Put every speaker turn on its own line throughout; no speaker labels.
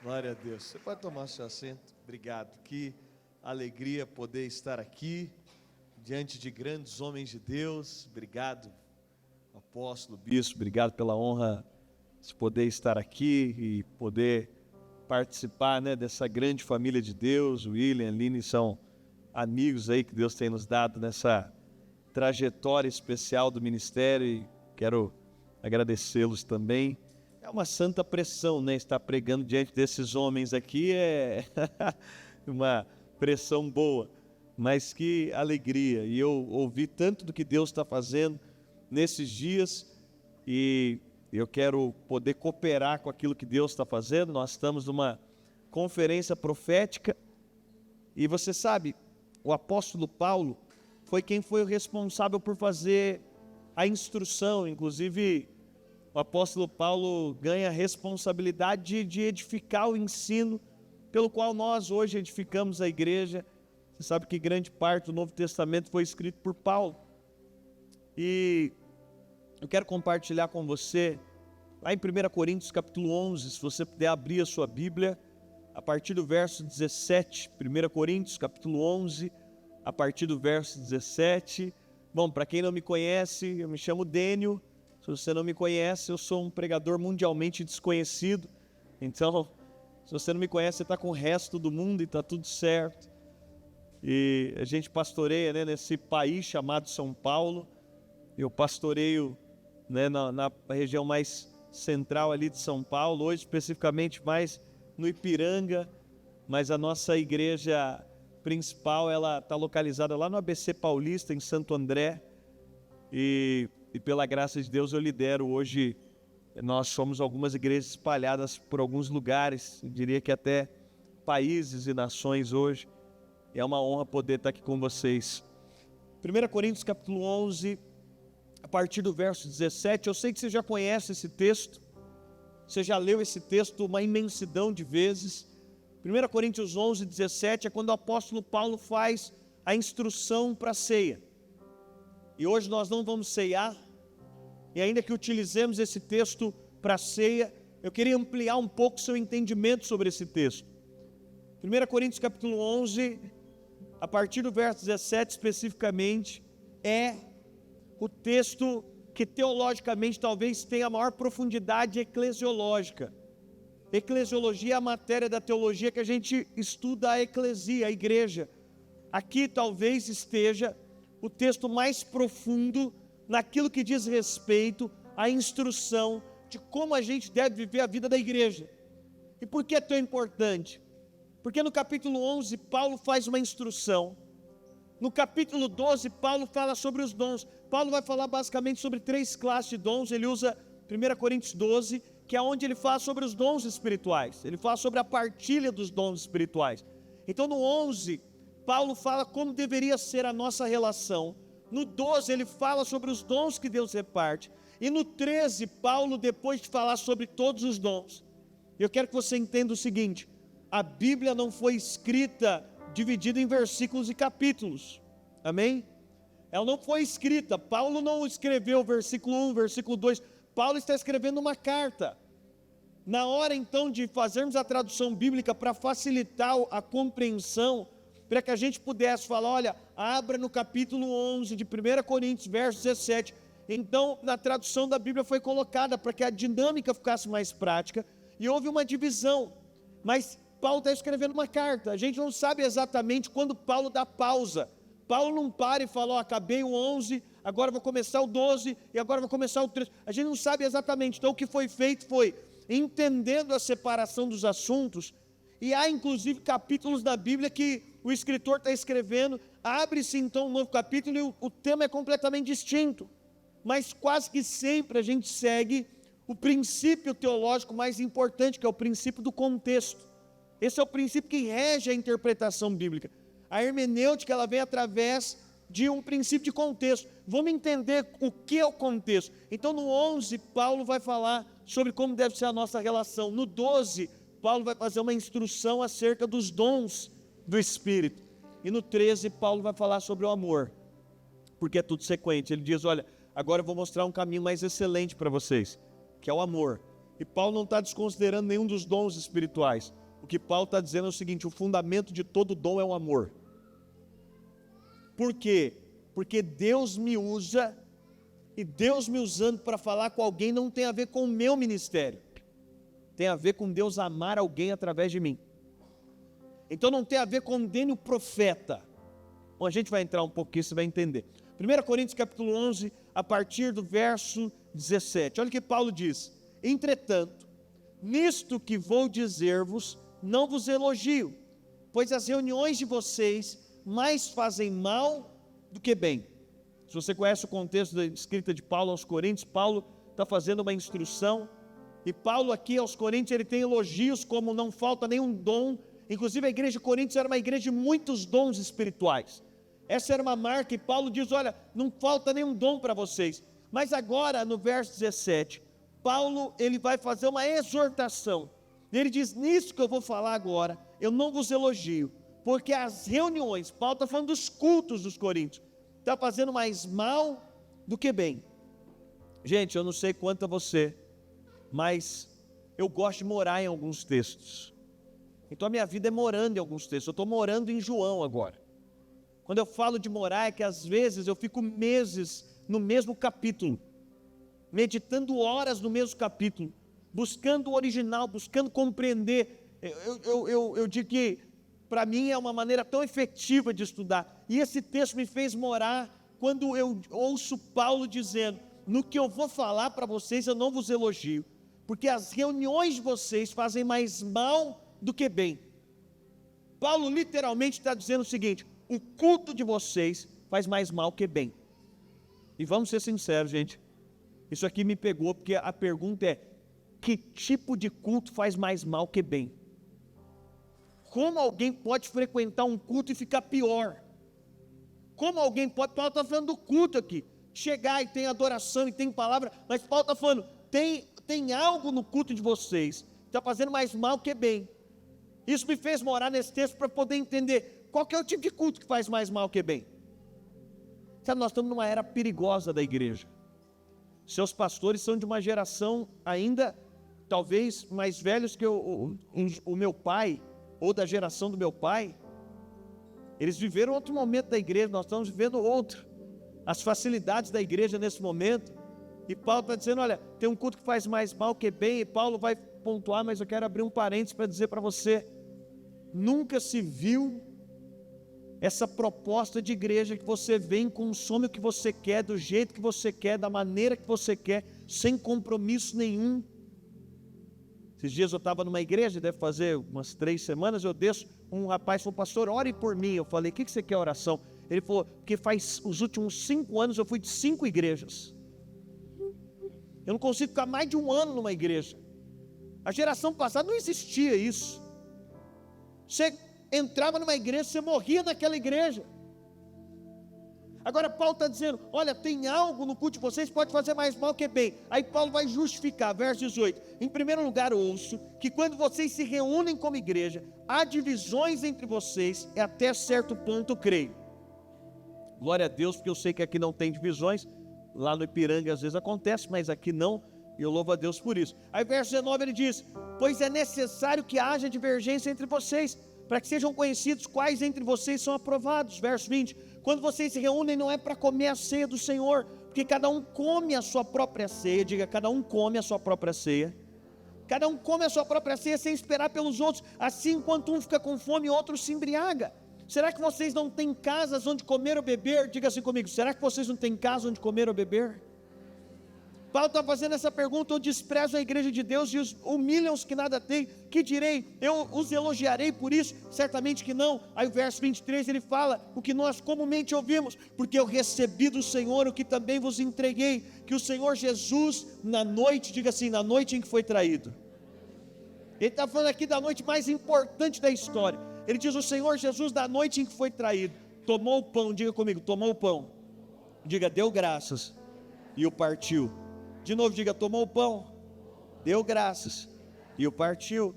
Glória a Deus. Você pode tomar seu assento? Obrigado. Que alegria poder estar aqui diante de grandes homens de Deus. Obrigado, apóstolo, bispo. Obrigado pela honra de poder estar aqui e poder participar, dessa grande família de Deus. O William e a Aline são amigos aí que Deus tem nos dado nessa trajetória especial do ministério e quero agradecê-los também. É uma santa pressão, estar pregando diante desses homens aqui é uma pressão boa, mas que alegria. E eu ouvi tanto do que Deus está fazendo nesses dias e eu quero poder cooperar com aquilo que Deus está fazendo. Nós estamos numa conferência profética e você sabe, o apóstolo Paulo foi quem foi o responsável por fazer a instrução. Inclusive, o apóstolo Paulo ganha a responsabilidade de edificar o ensino pelo qual nós hoje edificamos a igreja. Você sabe que grande parte do Novo Testamento foi escrito por Paulo. E eu quero compartilhar com você, lá em 1 Coríntios capítulo 11, se você puder abrir a sua Bíblia, a partir do verso 17, 1 Coríntios capítulo 11, a partir do verso 17. Bom, para quem não me conhece, eu me chamo Dênio. Se você não me conhece, eu sou um pregador mundialmente desconhecido. Então, se você não me conhece, você está com o resto do mundo e está tudo certo. E a gente pastoreia nesse país chamado São Paulo. Eu pastoreio na região mais central ali de São Paulo, hoje especificamente mais no Ipiranga, mas a nossa igreja principal ela está localizada lá no ABC Paulista, em Santo André. E pela graça de Deus eu lidero hoje, nós somos algumas igrejas espalhadas por alguns lugares, eu diria que até países e nações hoje. É uma honra poder estar aqui com vocês. 1 Coríntios capítulo 11, a partir do verso 17, eu sei que você já conhece esse texto, você já leu esse texto uma imensidão de vezes. 1 Coríntios 11, 17 é quando o apóstolo Paulo faz a instrução para a ceia. E hoje nós não vamos ceiar, e ainda que utilizemos esse texto para a ceia, eu queria ampliar um pouco o seu entendimento sobre esse texto. 1 Coríntios capítulo 11, a partir do verso 17 especificamente, é o texto que teologicamente talvez tenha a maior profundidade eclesiológica. Eclesiologia é a matéria da teologia que a gente estuda a eclesia, a igreja. Aqui talvez esteja o texto mais profundo naquilo que diz respeito à instrução de como a gente deve viver a vida da igreja. E por que é tão importante? Porque no capítulo 11, Paulo faz uma instrução. No capítulo 12, Paulo fala sobre os dons. Paulo vai falar basicamente sobre 3 classes de dons. Ele usa 1 Coríntios 12, que é onde ele fala sobre os dons espirituais. Ele fala sobre a partilha dos dons espirituais. Então no 11, Paulo fala como deveria ser a nossa relação. No 12 ele fala sobre os dons que Deus reparte. E no 13, Paulo, depois de falar sobre todos os dons, eu quero que você entenda o seguinte: a Bíblia não foi escrita dividida em versículos e capítulos. Amém? Ela não foi escrita, Paulo não escreveu versículo 1, versículo 2. Paulo está escrevendo uma carta. Na hora então de fazermos a tradução bíblica para facilitar a compreensão, para que a gente pudesse falar, olha, abra no capítulo 11 de 1 Coríntios, verso 17. Então, na tradução da Bíblia foi colocada para que a dinâmica ficasse mais prática, e houve uma divisão. Mas Paulo está escrevendo uma carta, a gente não sabe exatamente quando Paulo dá pausa. Paulo não para e fala, ó, acabei o 11, agora vou começar o 12, e agora vou começar o 13. A gente não sabe exatamente. Então o que foi feito foi, entendendo a separação dos assuntos, e há inclusive capítulos da Bíblia que o escritor está escrevendo, abre-se então um novo capítulo e o tema é completamente distinto. Mas quase que sempre a gente segue o princípio teológico mais importante, que é o princípio do contexto. Esse é o princípio que rege a interpretação bíblica. A hermenêutica ela vem através de um princípio de contexto. Vamos entender o que é o contexto. Então no 11, Paulo vai falar sobre como deve ser a nossa relação. No 12, Paulo vai fazer uma instrução acerca dos dons do Espírito. E no 13, Paulo vai falar sobre o amor. Porque é tudo sequente. Ele diz, olha, agora eu vou mostrar um caminho mais excelente para vocês, que é o amor. E Paulo não está desconsiderando nenhum dos dons espirituais. O que Paulo está dizendo é o seguinte: o fundamento de todo dom é o amor. Por quê? Porque Deus me usa, e Deus me usando para falar com alguém não tem a ver com o meu ministério. Tem a ver com Deus amar alguém através de mim. Então não tem a ver com o profeta. Bom, a gente vai entrar um pouquinho, você vai entender. 1 Coríntios capítulo 11, a partir do verso 17. Olha o que Paulo diz: entretanto, nisto que vou dizer-vos, não vos elogio, pois as reuniões de vocês mais fazem mal do que bem. Se você conhece o contexto da escrita de Paulo aos Coríntios, Paulo está fazendo uma instrução, e Paulo aqui aos Coríntios, ele tem elogios como não falta nenhum dom. Inclusive a igreja de Coríntios era uma igreja de muitos dons espirituais. Essa era uma marca, e Paulo diz: olha, não falta nenhum dom para vocês. Mas agora, no verso 17, Paulo, ele vai fazer uma exortação. Ele diz: nisso que eu vou falar agora, eu não vos elogio, porque as reuniões, Paulo está falando dos cultos dos coríntios, está fazendo mais mal do que bem. Gente, eu não sei quanto a você, mas eu gosto de morar em alguns textos. Então a minha vida é morando em alguns textos. Eu estou morando em João agora. Quando eu falo de morar, é que às vezes eu fico meses no mesmo capítulo, meditando horas no mesmo capítulo, buscando o original, buscando compreender. Eu digo que para mim é uma maneira tão efetiva de estudar. E esse texto me fez morar quando eu ouço Paulo dizendo: no que eu vou falar para vocês eu não vos elogio, porque as reuniões de vocês fazem mais mal do que bem. Paulo literalmente está dizendo o seguinte: o culto de vocês faz mais mal que bem. E vamos ser sinceros, gente, isso aqui me pegou, porque a pergunta é: que tipo de culto faz mais mal que bem? Como alguém pode frequentar um culto e ficar pior? Como alguém pode, Paulo está falando do culto aqui, chegar e tem adoração e tem palavra, mas Paulo está falando, tem algo no culto de vocês que está fazendo mais mal que bem. Isso me fez morar nesse texto para poder entender qual que é o tipo de culto que faz mais mal que bem. Sabe, nós estamos numa era perigosa da igreja. Seus pastores são de uma geração ainda, talvez, mais velhos que o meu pai, ou da geração do meu pai. Eles viveram outro momento da igreja, nós estamos vivendo outro. As facilidades da igreja nesse momento. E Paulo está dizendo: olha, tem um culto que faz mais mal que bem. E Paulo vai pontuar, mas eu quero abrir um parênteses para dizer para você: nunca se viu essa proposta de igreja que você vem, consome o que você quer, do jeito que você quer, da maneira que você quer, sem compromisso nenhum. Esses dias eu estava numa igreja, deve fazer umas 3 semanas, eu desço, um rapaz falou: pastor, ore por mim. Eu falei: o que você quer oração? Ele falou: porque faz os últimos 5 anos eu fui de 5 igrejas. Eu não consigo ficar mais de 1 ano numa igreja. A geração passada não existia isso. Você entrava numa igreja, você morria naquela igreja. Agora Paulo está dizendo: olha, tem algo no culto de vocês que pode fazer mais mal que bem. Aí Paulo vai justificar, verso 18: em primeiro lugar, ouço que quando vocês se reúnem como igreja, há divisões entre vocês, e até certo ponto creio. Glória a Deus, porque eu sei que aqui não tem divisões. Lá no Ipiranga às vezes acontece, mas aqui não, e eu louvo a Deus por isso. Aí verso 19 ele diz: pois é necessário que haja divergência entre vocês, para que sejam conhecidos quais entre vocês são aprovados. Verso 20: quando vocês se reúnem não é para comer a ceia do Senhor, porque cada um come a sua própria ceia. Diga: cada um come a sua própria ceia. Cada um come a sua própria ceia sem esperar pelos outros. Assim, enquanto um fica com fome, o outro se embriaga. Será que vocês não têm casas onde comer ou beber? Diga assim comigo: será que vocês não têm casa onde comer ou beber? Paulo está fazendo essa pergunta: eu desprezo a igreja de Deus e os humilham os que nada têm. Que direi? Eu os elogiarei por isso? Certamente que não. Aí o verso 23 ele fala o que nós comumente ouvimos: porque eu recebi do Senhor o que também vos entreguei, que o Senhor Jesus na noite, diga assim, na noite em que foi traído. Ele está falando aqui da noite mais importante da história. Ele diz: o Senhor Jesus na noite em que foi traído, tomou o pão. Diga comigo: tomou o pão. Diga: deu graças e o partiu. De novo, diga: tomou o pão, deu graças e o partiu,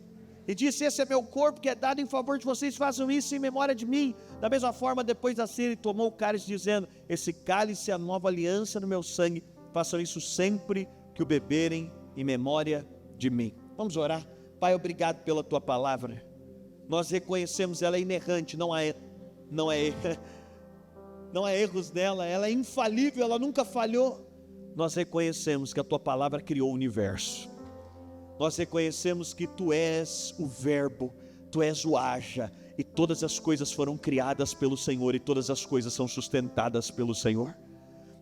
e disse: esse é meu corpo que é dado em favor de vocês, façam isso em memória de mim. Da mesma forma, depois da ceia, ele tomou o cálice, dizendo: esse cálice é a nova aliança no meu sangue, façam isso sempre que o beberem em memória de mim. Vamos orar. Pai, obrigado pela tua palavra. Nós reconhecemos ela é inerrante, não há erros nela, ela é infalível, ela nunca falhou. Nós reconhecemos que a tua palavra criou o universo. Nós reconhecemos que tu és o verbo, tu és o haja, e todas as coisas foram criadas pelo Senhor, e todas as coisas são sustentadas pelo Senhor.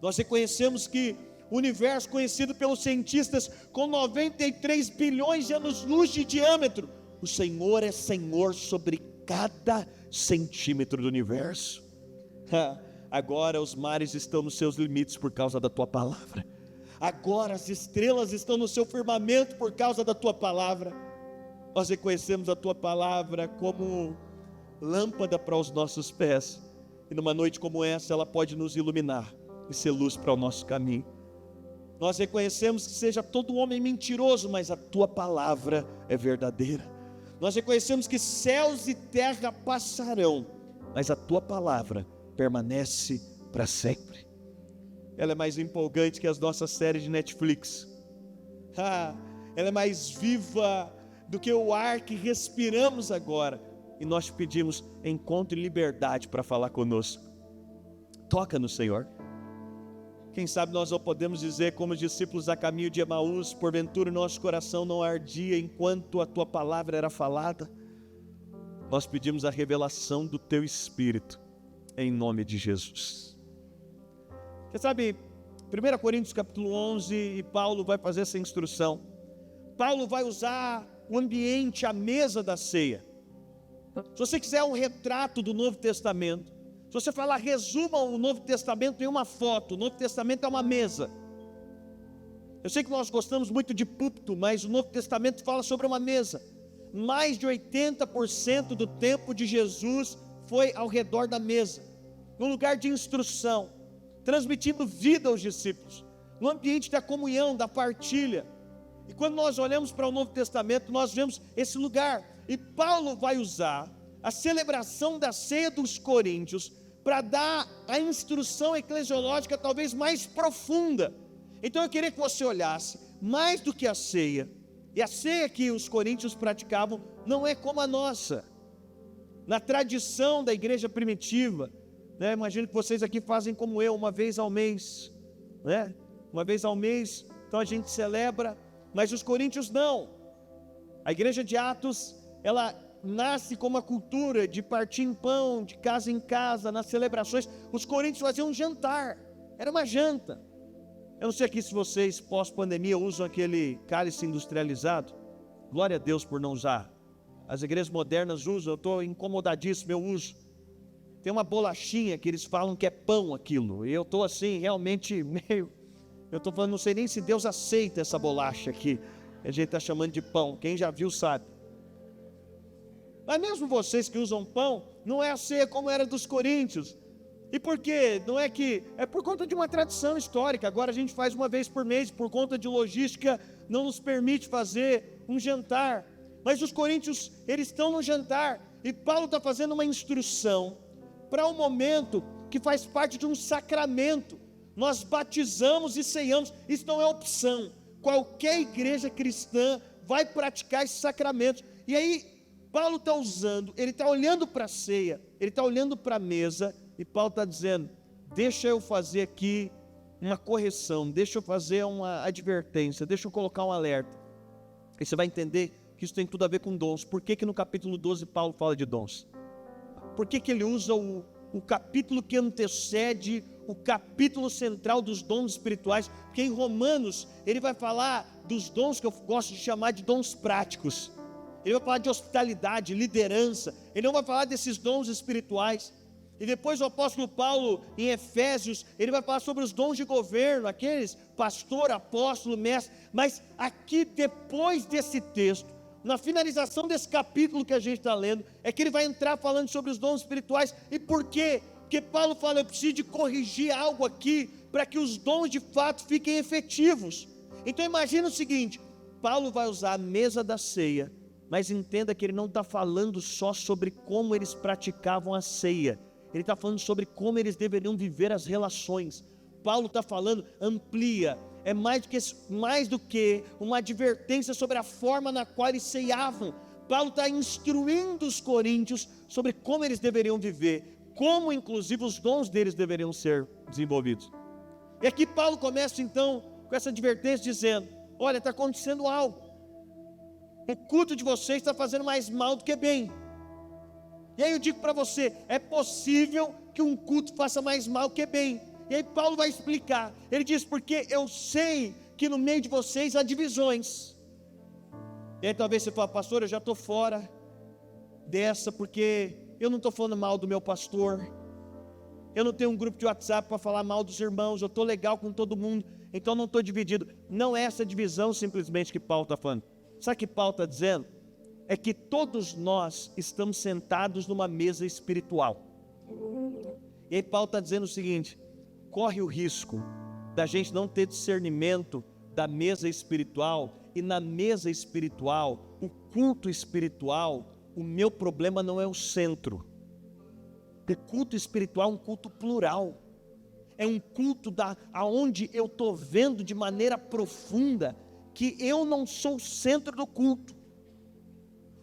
Nós reconhecemos que o universo, conhecido pelos cientistas com 93 bilhões de anos-luz de diâmetro, o Senhor é Senhor sobre cada centímetro do universo. Agora os mares estão nos seus limites por causa da tua palavra. Agora as estrelas estão no seu firmamento por causa da tua palavra. Nós reconhecemos a tua palavra como lâmpada para os nossos pés, e numa noite como essa ela pode nos iluminar e ser luz para o nosso caminho. Nós reconhecemos que seja todo homem mentiroso, mas a tua palavra é verdadeira. Nós reconhecemos que céus e terra passarão, mas a tua palavra permanece para sempre. Ela é mais empolgante que as nossas séries de Netflix. Ela é mais viva do que o ar que respiramos agora. E nós te pedimos, encontre liberdade para falar conosco. Toca no Senhor. Quem sabe nós não podemos dizer como os discípulos a caminho de Emaús, porventura o nosso coração não ardia enquanto a tua palavra era falada. Nós pedimos a revelação do teu Espírito, em nome de Jesus. Você sabe, 1 Coríntios capítulo 11, e Paulo vai fazer essa instrução. Paulo vai usar o ambiente, a mesa da ceia. Se você quiser um retrato do Novo Testamento, se você falar, resuma o Novo Testamento em uma foto, o Novo Testamento é uma mesa. Eu sei que nós gostamos muito de púlpito, mas o Novo Testamento fala sobre uma mesa. Mais de 80% do tempo de Jesus foi ao redor da mesa, num lugar de instrução, transmitindo vida aos discípulos, no ambiente da comunhão, da partilha. E quando nós olhamos para o Novo Testamento, nós vemos esse lugar. E Paulo vai usar a celebração da ceia dos coríntios para dar a instrução eclesiológica talvez mais profunda. Então eu queria que você olhasse, mais do que a ceia, e a ceia que os coríntios praticavam não é como a nossa. Na tradição da igreja primitiva, imagino que vocês aqui fazem como eu, uma vez ao mês, uma vez ao mês, então a gente celebra, mas os coríntios não. A igreja de Atos, ela nasce com uma cultura de partir em pão, de casa em casa, nas celebrações. Os coríntios faziam um jantar, era uma janta. Eu não sei aqui se vocês, pós-pandemia, usam aquele cálice industrializado. Glória a Deus por não usar. As igrejas modernas usam, eu estou incomodadíssimo, eu uso. Tem uma bolachinha que eles falam que é pão aquilo, e eu estou assim, realmente meio... Eu estou falando, não sei nem se Deus aceita essa bolacha aqui, a gente está chamando de pão, quem já viu sabe. Mas mesmo vocês que usam pão, não é a ceia como era dos coríntios. E por quê? Não é que... É por conta de uma tradição histórica. Agora a gente faz uma vez por mês, por conta de logística, não nos permite fazer um jantar. Mas os coríntios, eles estão no jantar, e Paulo está fazendo uma instrução para um momento que faz parte de um sacramento. Nós batizamos e ceiamos, isso não é opção. Qualquer igreja cristã vai praticar esse sacramento. E aí, Paulo está usando, ele está olhando para a ceia, ele está olhando para a mesa, e Paulo está dizendo, deixa eu fazer aqui uma correção, deixa eu fazer uma advertência, deixa eu colocar um alerta. E você vai entender que isso tem tudo a ver com dons. Por que no capítulo 12 Paulo fala de dons? Por que ele usa o capítulo que antecede o capítulo central dos dons espirituais? Porque em Romanos ele vai falar dos dons que eu gosto de chamar de dons práticos. Ele vai falar de hospitalidade, liderança. Ele não vai falar desses dons espirituais. E depois o apóstolo Paulo, em Efésios, ele vai falar sobre os dons de governo, aqueles pastor, apóstolo, mestre. Mas aqui, depois desse texto, na finalização desse capítulo que a gente está lendo, é que ele vai entrar falando sobre os dons espirituais. E por quê? Porque Paulo fala, eu preciso de corrigir algo aqui, para que os dons de fato fiquem efetivos. Então imagina o seguinte, Paulo vai usar a mesa da ceia, mas entenda que ele não está falando só sobre como eles praticavam a ceia, ele está falando sobre como eles deveriam viver as relações. Paulo está falando, amplia,
é mais do que uma advertência sobre a forma na qual eles ceiavam. Paulo está instruindo os coríntios sobre como eles deveriam viver, como inclusive os dons deles deveriam ser desenvolvidos. E aqui Paulo começa então com essa advertência dizendo: olha, está acontecendo algo, o culto de vocês está fazendo mais mal do que bem. E aí eu digo para você, é possível que um culto faça mais mal que bem. E aí Paulo vai explicar, ele diz: porque eu sei que no meio de vocês há divisões. E aí talvez você fale: pastor, eu já estou fora dessa, porque eu não estou falando mal do meu pastor, eu não tenho um grupo de WhatsApp para falar mal dos irmãos, eu estou legal com todo mundo, então não estou dividido. Não é essa divisão simplesmente que Paulo está falando. Sabe o que Paulo está dizendo? É que todos nós estamos sentados numa mesa espiritual. E aí Paulo está dizendo o seguinte: corre o risco da gente não ter discernimento da mesa espiritual, e na mesa espiritual, o culto espiritual, o meu problema não é o centro. O culto espiritual é um culto plural, é um culto aonde eu estou vendo de maneira profunda que eu não sou o centro do culto.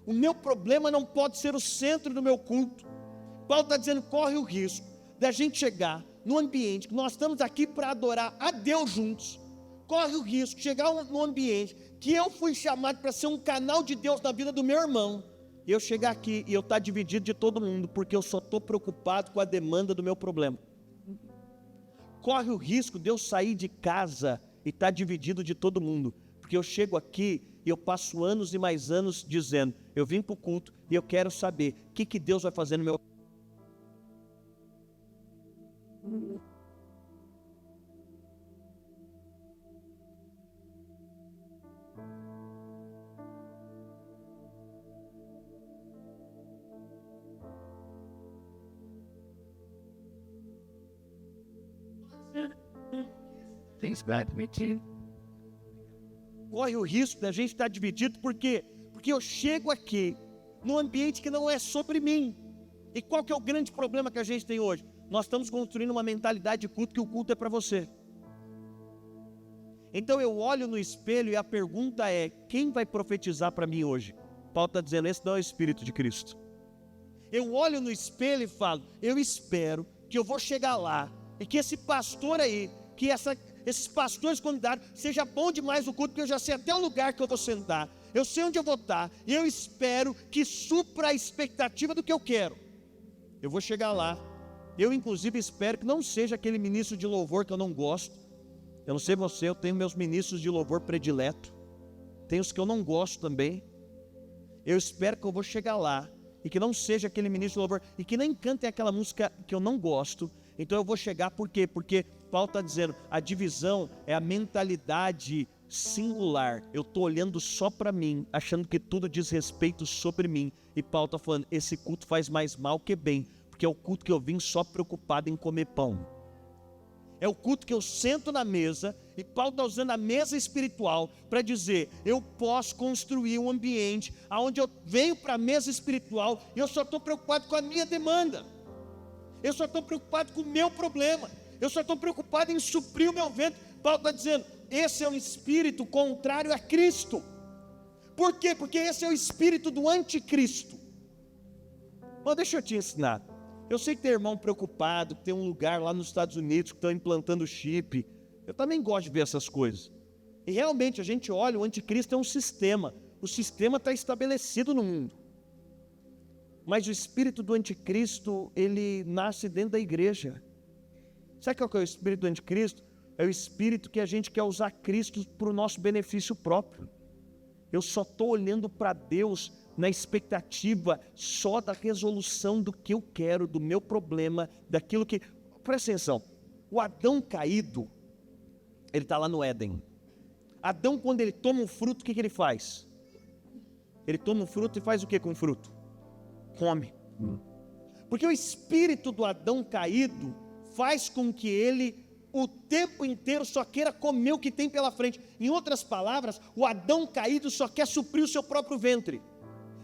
O meu problema não pode ser o centro do meu culto. Paulo está dizendo: corre o risco da gente chegar no ambiente que nós estamos aqui para adorar a Deus juntos, corre o risco de chegar no ambiente que eu fui chamado para ser um canal de Deus na vida do meu irmão, e eu chegar aqui e eu estar dividido de todo mundo, porque eu só estou preocupado com a demanda do meu problema. Corre o risco de eu sair de casa e estar dividido de todo mundo, porque eu chego aqui e eu passo anos e mais anos dizendo: eu vim para o culto e eu quero saber o que Deus vai fazer no meu. Corre o risco da gente estar dividido, porque eu chego aqui num ambiente que não é sobre mim. E qual que é o grande problema que a gente tem hoje? Nós estamos construindo uma mentalidade de culto, que o culto é para você. Então eu olho no espelho e a pergunta é: quem vai profetizar para mim hoje? Paulo está dizendo: esse não é o Espírito de Cristo. Eu olho no espelho e falo: eu espero que eu vou chegar lá, e que esse pastor aí, que esses pastores convidados, seja bom demais o culto, porque eu já sei até o lugar que eu vou sentar, eu sei onde eu vou estar, e eu espero que supra a expectativa do que eu quero. Eu vou chegar lá, eu inclusive espero que não seja aquele ministro de louvor que eu não gosto. Eu não sei você, eu tenho meus ministros de louvor predileto, tem os que eu não gosto também. Eu espero que eu vou chegar lá e que não seja aquele ministro de louvor, e que nem cantem aquela música que eu não gosto. Então eu vou chegar, por quê? Porque Paulo está dizendo: a divisão é a mentalidade singular. Eu estou olhando só para mim, achando que tudo diz respeito sobre mim. E Paulo está falando: esse culto faz mais mal que bem, porque é o culto que eu vim só preocupado em comer pão. É o culto que eu sento na mesa, e Paulo está usando a mesa espiritual para dizer: eu posso construir um ambiente onde eu venho para a mesa espiritual e eu só estou preocupado com a minha demanda, eu só estou preocupado com o meu problema, eu só estou preocupado em suprir o meu ventre. Paulo está dizendo: esse é um espírito contrário a Cristo. Por quê? Porque esse é o espírito do anticristo. Bom, deixa eu te ensinar. Eu sei que tem irmão preocupado, que tem um lugar lá nos Estados Unidos que estão implantando chip. Eu também gosto de ver essas coisas. E realmente a gente olha, o anticristo é um sistema. O sistema está estabelecido no mundo. Mas o espírito do anticristo, ele nasce dentro da igreja. Sabe qual que é o espírito do anticristo? É o espírito que a gente quer usar Cristo para o nosso benefício próprio. Eu só estou olhando para Deus na expectativa só da resolução do que eu quero, do meu problema, daquilo que... Presta atenção, o Adão caído, ele está lá no Éden. Adão, quando ele toma um fruto, o que ele faz? Ele toma um fruto e faz o que com o fruto? Come. Porque o espírito do Adão caído faz com que ele, o tempo inteiro, só queira comer o que tem pela frente. Em outras palavras, o Adão caído só quer suprir o seu próprio ventre.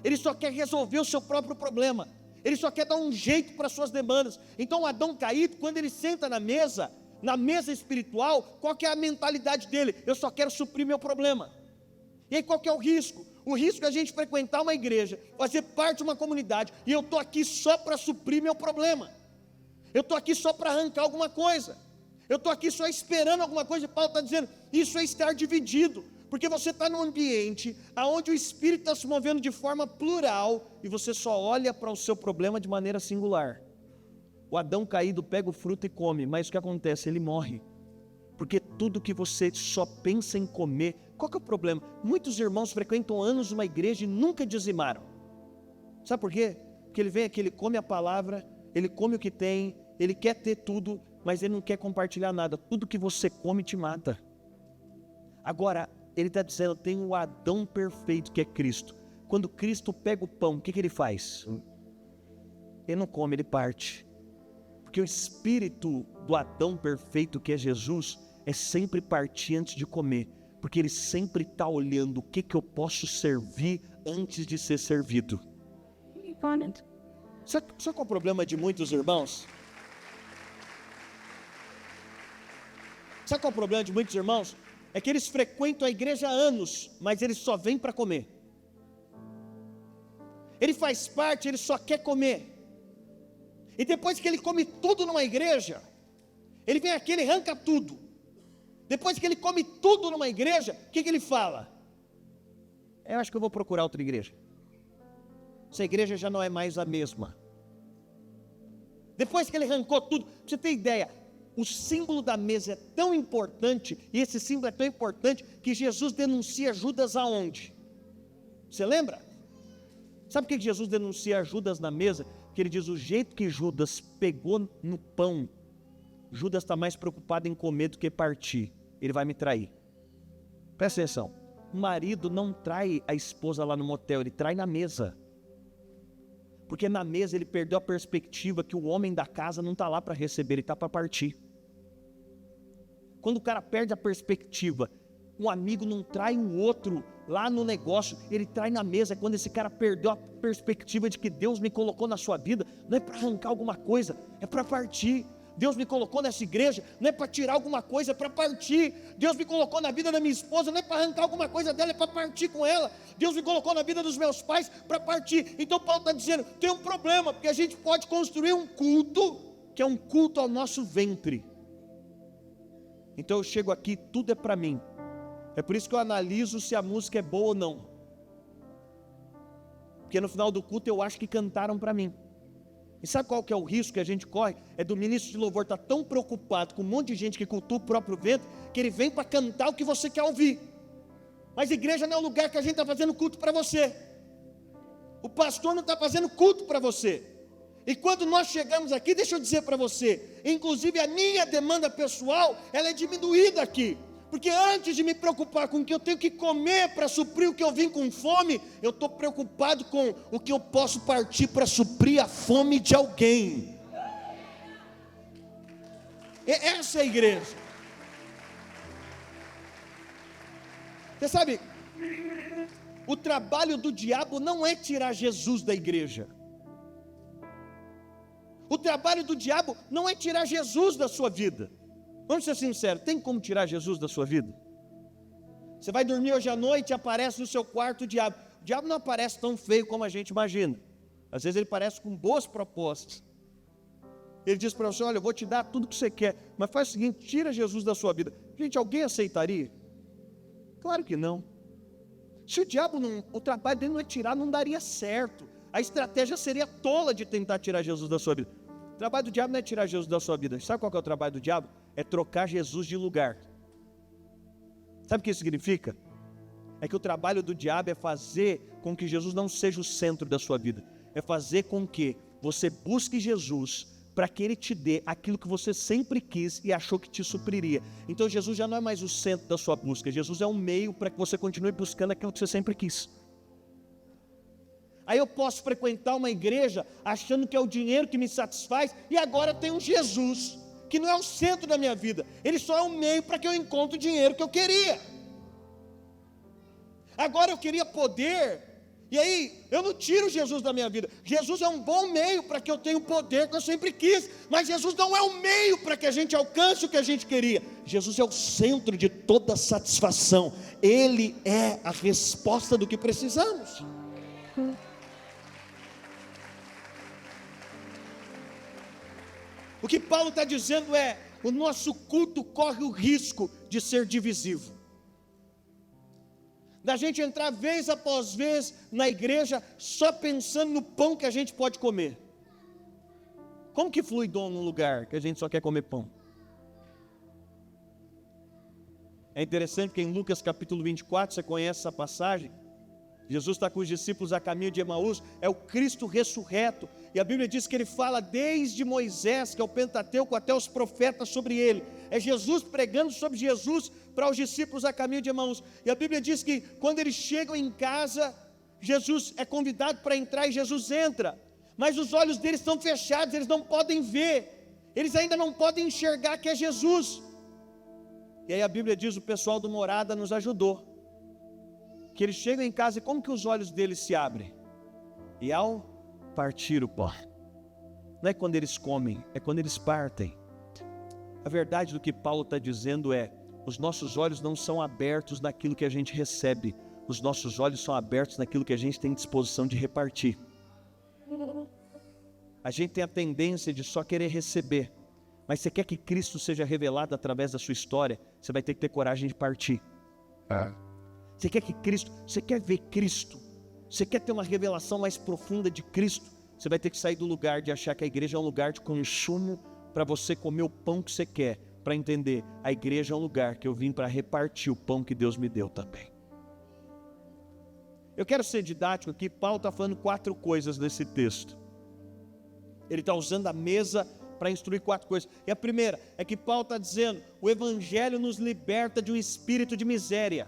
Ele só quer resolver o seu próprio problema. Ele só quer dar um jeito para as suas demandas. Então o Adão caído, quando ele senta na mesa, na mesa espiritual, qual que é a mentalidade dele? Eu só quero suprir meu problema. E aí qual que é o risco? O risco é a gente frequentar uma igreja, fazer parte de uma comunidade, e eu estou aqui só para suprir meu problema. Eu estou aqui só para arrancar alguma coisa. Eu estou aqui só esperando alguma coisa. E Paulo está dizendo, isso é estar dividido. Porque você está num ambiente onde o Espírito está se movendo de forma plural, e você só olha para o seu problema de maneira singular. O Adão caído pega o fruto e come, mas o que acontece? Ele morre. Porque tudo que você só pensa em comer, qual que é o problema? Muitos irmãos frequentam anos uma igreja e nunca dizimaram. Sabe por quê? Porque ele vem aqui, ele come a palavra, ele come o que tem, ele quer ter tudo, mas ele não quer compartilhar nada. Tudo que você come te mata. Agora, ele está dizendo, tem o Adão perfeito que é Cristo. Quando Cristo pega o pão, o que ele faz? Ele não come, ele parte. Porque o espírito do Adão perfeito que é Jesus é sempre partir antes de comer. Porque ele sempre está olhando o que eu posso servir antes de ser servido. Sabe qual é o problema de muitos irmãos? Sabe qual é o problema de muitos irmãos? É que eles frequentam a igreja há anos, mas eles só vêm para comer. Ele faz parte, ele só quer comer. E depois que ele come tudo numa igreja, ele vem aqui, ele arranca tudo. Depois que ele come tudo numa igreja, o que ele fala? Eu acho que eu vou procurar outra igreja. Essa igreja já não é mais a mesma. Depois que ele arrancou tudo, pra você ter ideia, o símbolo da mesa é tão importante, e esse símbolo é tão importante, que Jesus denuncia Judas aonde? Você lembra? Sabe por que Jesus denuncia Judas na mesa? Que ele diz, o jeito que Judas pegou no pão, Judas está mais preocupado em comer do que partir. Ele vai me trair. Presta atenção. O marido não trai a esposa lá no motel, ele trai na mesa. Porque na mesa ele perdeu a perspectiva que o homem da casa não está lá para receber, ele está para partir. Quando o cara perde a perspectiva, um amigo não trai o outro lá no negócio, ele trai na mesa. Quando esse cara perdeu a perspectiva de que Deus me colocou na sua vida, não é para arrancar alguma coisa, é para partir. Deus me colocou nessa igreja, não é para tirar alguma coisa, é para partir. Deus me colocou na vida da minha esposa, não é para arrancar alguma coisa dela, é para partir com ela. Deus me colocou na vida dos meus pais, para partir. Então Paulo está dizendo, tem um problema, porque a gente pode construir um culto, que é um culto ao nosso ventre. Então eu chego aqui, tudo é para mim. É por isso que eu analiso se a música é boa ou não. Porque no final do culto eu acho que cantaram para mim. E sabe qual que é o risco que a gente corre? É do ministro de louvor estar tão preocupado com um monte de gente que cultua o próprio ventre, que ele vem para cantar o que você quer ouvir. Mas a igreja não é o lugar que a gente está fazendo culto para você. O pastor não está fazendo culto para você. E quando nós chegamos aqui, deixa eu dizer para você, inclusive a minha demanda pessoal, ela é diminuída aqui. Porque antes de me preocupar com o que eu tenho que comer para suprir o que eu vim com fome, eu estou preocupado com o que eu posso partir para suprir a fome de alguém. Essa é a igreja. Você sabe, o trabalho do diabo não é tirar Jesus da igreja. O trabalho do diabo não é tirar Jesus da sua vida. Vamos ser sinceros, tem como tirar Jesus da sua vida? Você vai dormir hoje à noite e aparece no seu quarto o diabo. O diabo não aparece tão feio como a gente imagina. Às vezes ele parece com boas propostas. Ele diz para você, olha, eu vou te dar tudo que você quer, mas faz o seguinte, tira Jesus da sua vida. Gente, alguém aceitaria? Claro que não. Se o diabo não, o trabalho dele não é tirar, não daria certo. A estratégia seria tola de tentar tirar Jesus da sua vida. O trabalho do diabo não é tirar Jesus da sua vida. Sabe qual que é o trabalho do diabo? É trocar Jesus de lugar. Sabe o que isso significa? É que o trabalho do diabo é fazer com que Jesus não seja o centro da sua vida. É fazer com que você busque Jesus para que Ele te dê aquilo que você sempre quis e achou que te supriria. Então Jesus já não é mais o centro da sua busca. Jesus é um meio para que você continue buscando aquilo que você sempre quis. Aí eu posso frequentar uma igreja achando que é o dinheiro que me satisfaz, e agora eu tenho um Jesus que não é o centro da minha vida. Ele só é um meio para que eu encontre o dinheiro que eu queria. Agora eu queria poder, E aí, eu não tiro Jesus da minha vida. Jesus é um bom meio para que eu tenha o poder que eu sempre quis. Mas Jesus não é o meio para que a gente alcance o que a gente queria. Jesus é o centro de toda satisfação. Ele é a resposta do que precisamos. O que Paulo está dizendo é: o nosso culto corre o risco de ser divisivo. Da gente entrar vez após vez na igreja só pensando no pão que a gente pode comer. Como que flui dom num lugar que a gente só quer comer pão? É interessante que em Lucas capítulo 24, você conhece essa passagem? Jesus está com os discípulos a caminho de Emaús, é o Cristo ressurreto, e a Bíblia diz que ele fala desde Moisés, que é o Pentateuco, até os profetas sobre ele. É Jesus pregando sobre Jesus para os discípulos a caminho de Emaús. E a Bíblia diz que quando eles chegam em casa, Jesus é convidado para entrar e Jesus entra, mas os olhos deles estão fechados, eles não podem ver, eles ainda não podem enxergar que é Jesus. E aí a Bíblia diz, o pessoal do Morada nos ajudou, que eles chegam em casa e como que os olhos deles se abrem? E ao partir o pão, não é quando eles comem, é quando eles partem. A verdade do que Paulo está dizendo é: os nossos olhos não são abertos naquilo que a gente recebe, os nossos olhos são abertos naquilo que a gente tem disposição de repartir. A gente tem a tendência de só querer receber, mas você quer que Cristo seja revelado através da sua história, você vai ter que ter coragem de partir. Você quer que Cristo, você quer ver Cristo, você quer ter uma revelação mais profunda de Cristo, você vai ter que sair do lugar de achar que a igreja é um lugar de consumo para você comer o pão que você quer, para entender, a igreja é um lugar que eu vim para repartir o pão que Deus me deu também. Eu quero ser didático aqui. Paulo está falando 4 coisas nesse texto. Ele está usando a mesa para instruir 4 coisas. E a primeira é que Paulo está dizendo: o evangelho nos liberta de um espírito de miséria.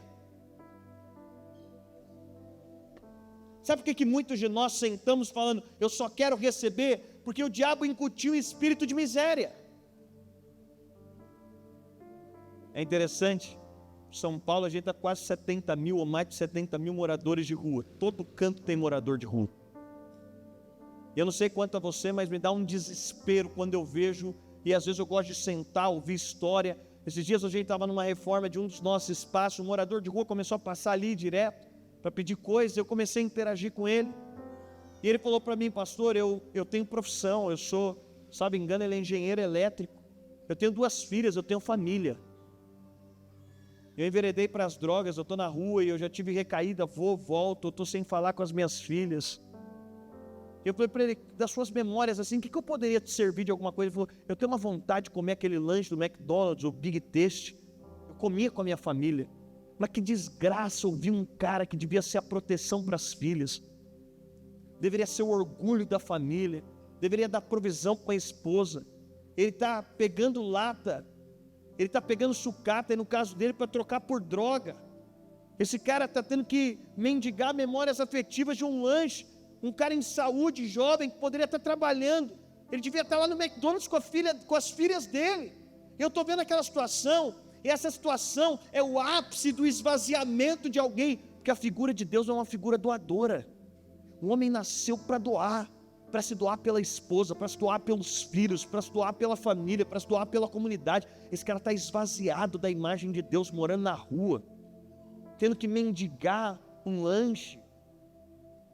Sabe por que muitos de nós sentamos falando, eu só quero receber? Porque o diabo incutiu um espírito de miséria. É interessante, São Paulo a gente está quase 70 mil ou mais de 70 mil moradores de rua. Todo canto tem morador de rua. E eu não sei quanto a você, mas me dá um desespero quando eu vejo, e às vezes eu gosto de sentar, ouvir história. Esses dias a gente estava numa reforma de um dos nossos espaços, um morador de rua começou a passar ali direto, para pedir coisas, eu comecei a interagir com ele, e ele falou para mim: pastor, eu tenho profissão, eu sou, sabe, engano, ele é engenheiro elétrico, eu tenho 2 filhas, eu tenho família, eu enveredei para as drogas, eu estou na rua e eu já tive recaída, vou, volto, eu estou sem falar com as minhas filhas. Eu falei para ele, das suas memórias assim, o que eu poderia te servir de alguma coisa? Ele falou, eu tenho uma vontade de comer aquele lanche do McDonald's, o Big Taste, eu comia com a minha família. Mas que desgraça ouvir um cara que devia ser a proteção para as filhas, deveria ser o orgulho da família, deveria dar provisão para a esposa. Ele está pegando lata, ele está pegando sucata, e no caso dele, para trocar por droga. Esse cara está tendo que mendigar memórias afetivas de um lanche. Um cara em saúde, jovem, que poderia estar trabalhando, ele devia estar lá no McDonald's com as filhas dele. Eu estou vendo aquela situação. E essa situação é o ápice do esvaziamento de alguém, porque a figura de Deus é uma figura doadora. O homem nasceu para doar, para se doar pela esposa, para se doar pelos filhos, para se doar pela família, para se doar pela comunidade. Esse cara está esvaziado da imagem de Deus, morando na rua, tendo que mendigar um lanche.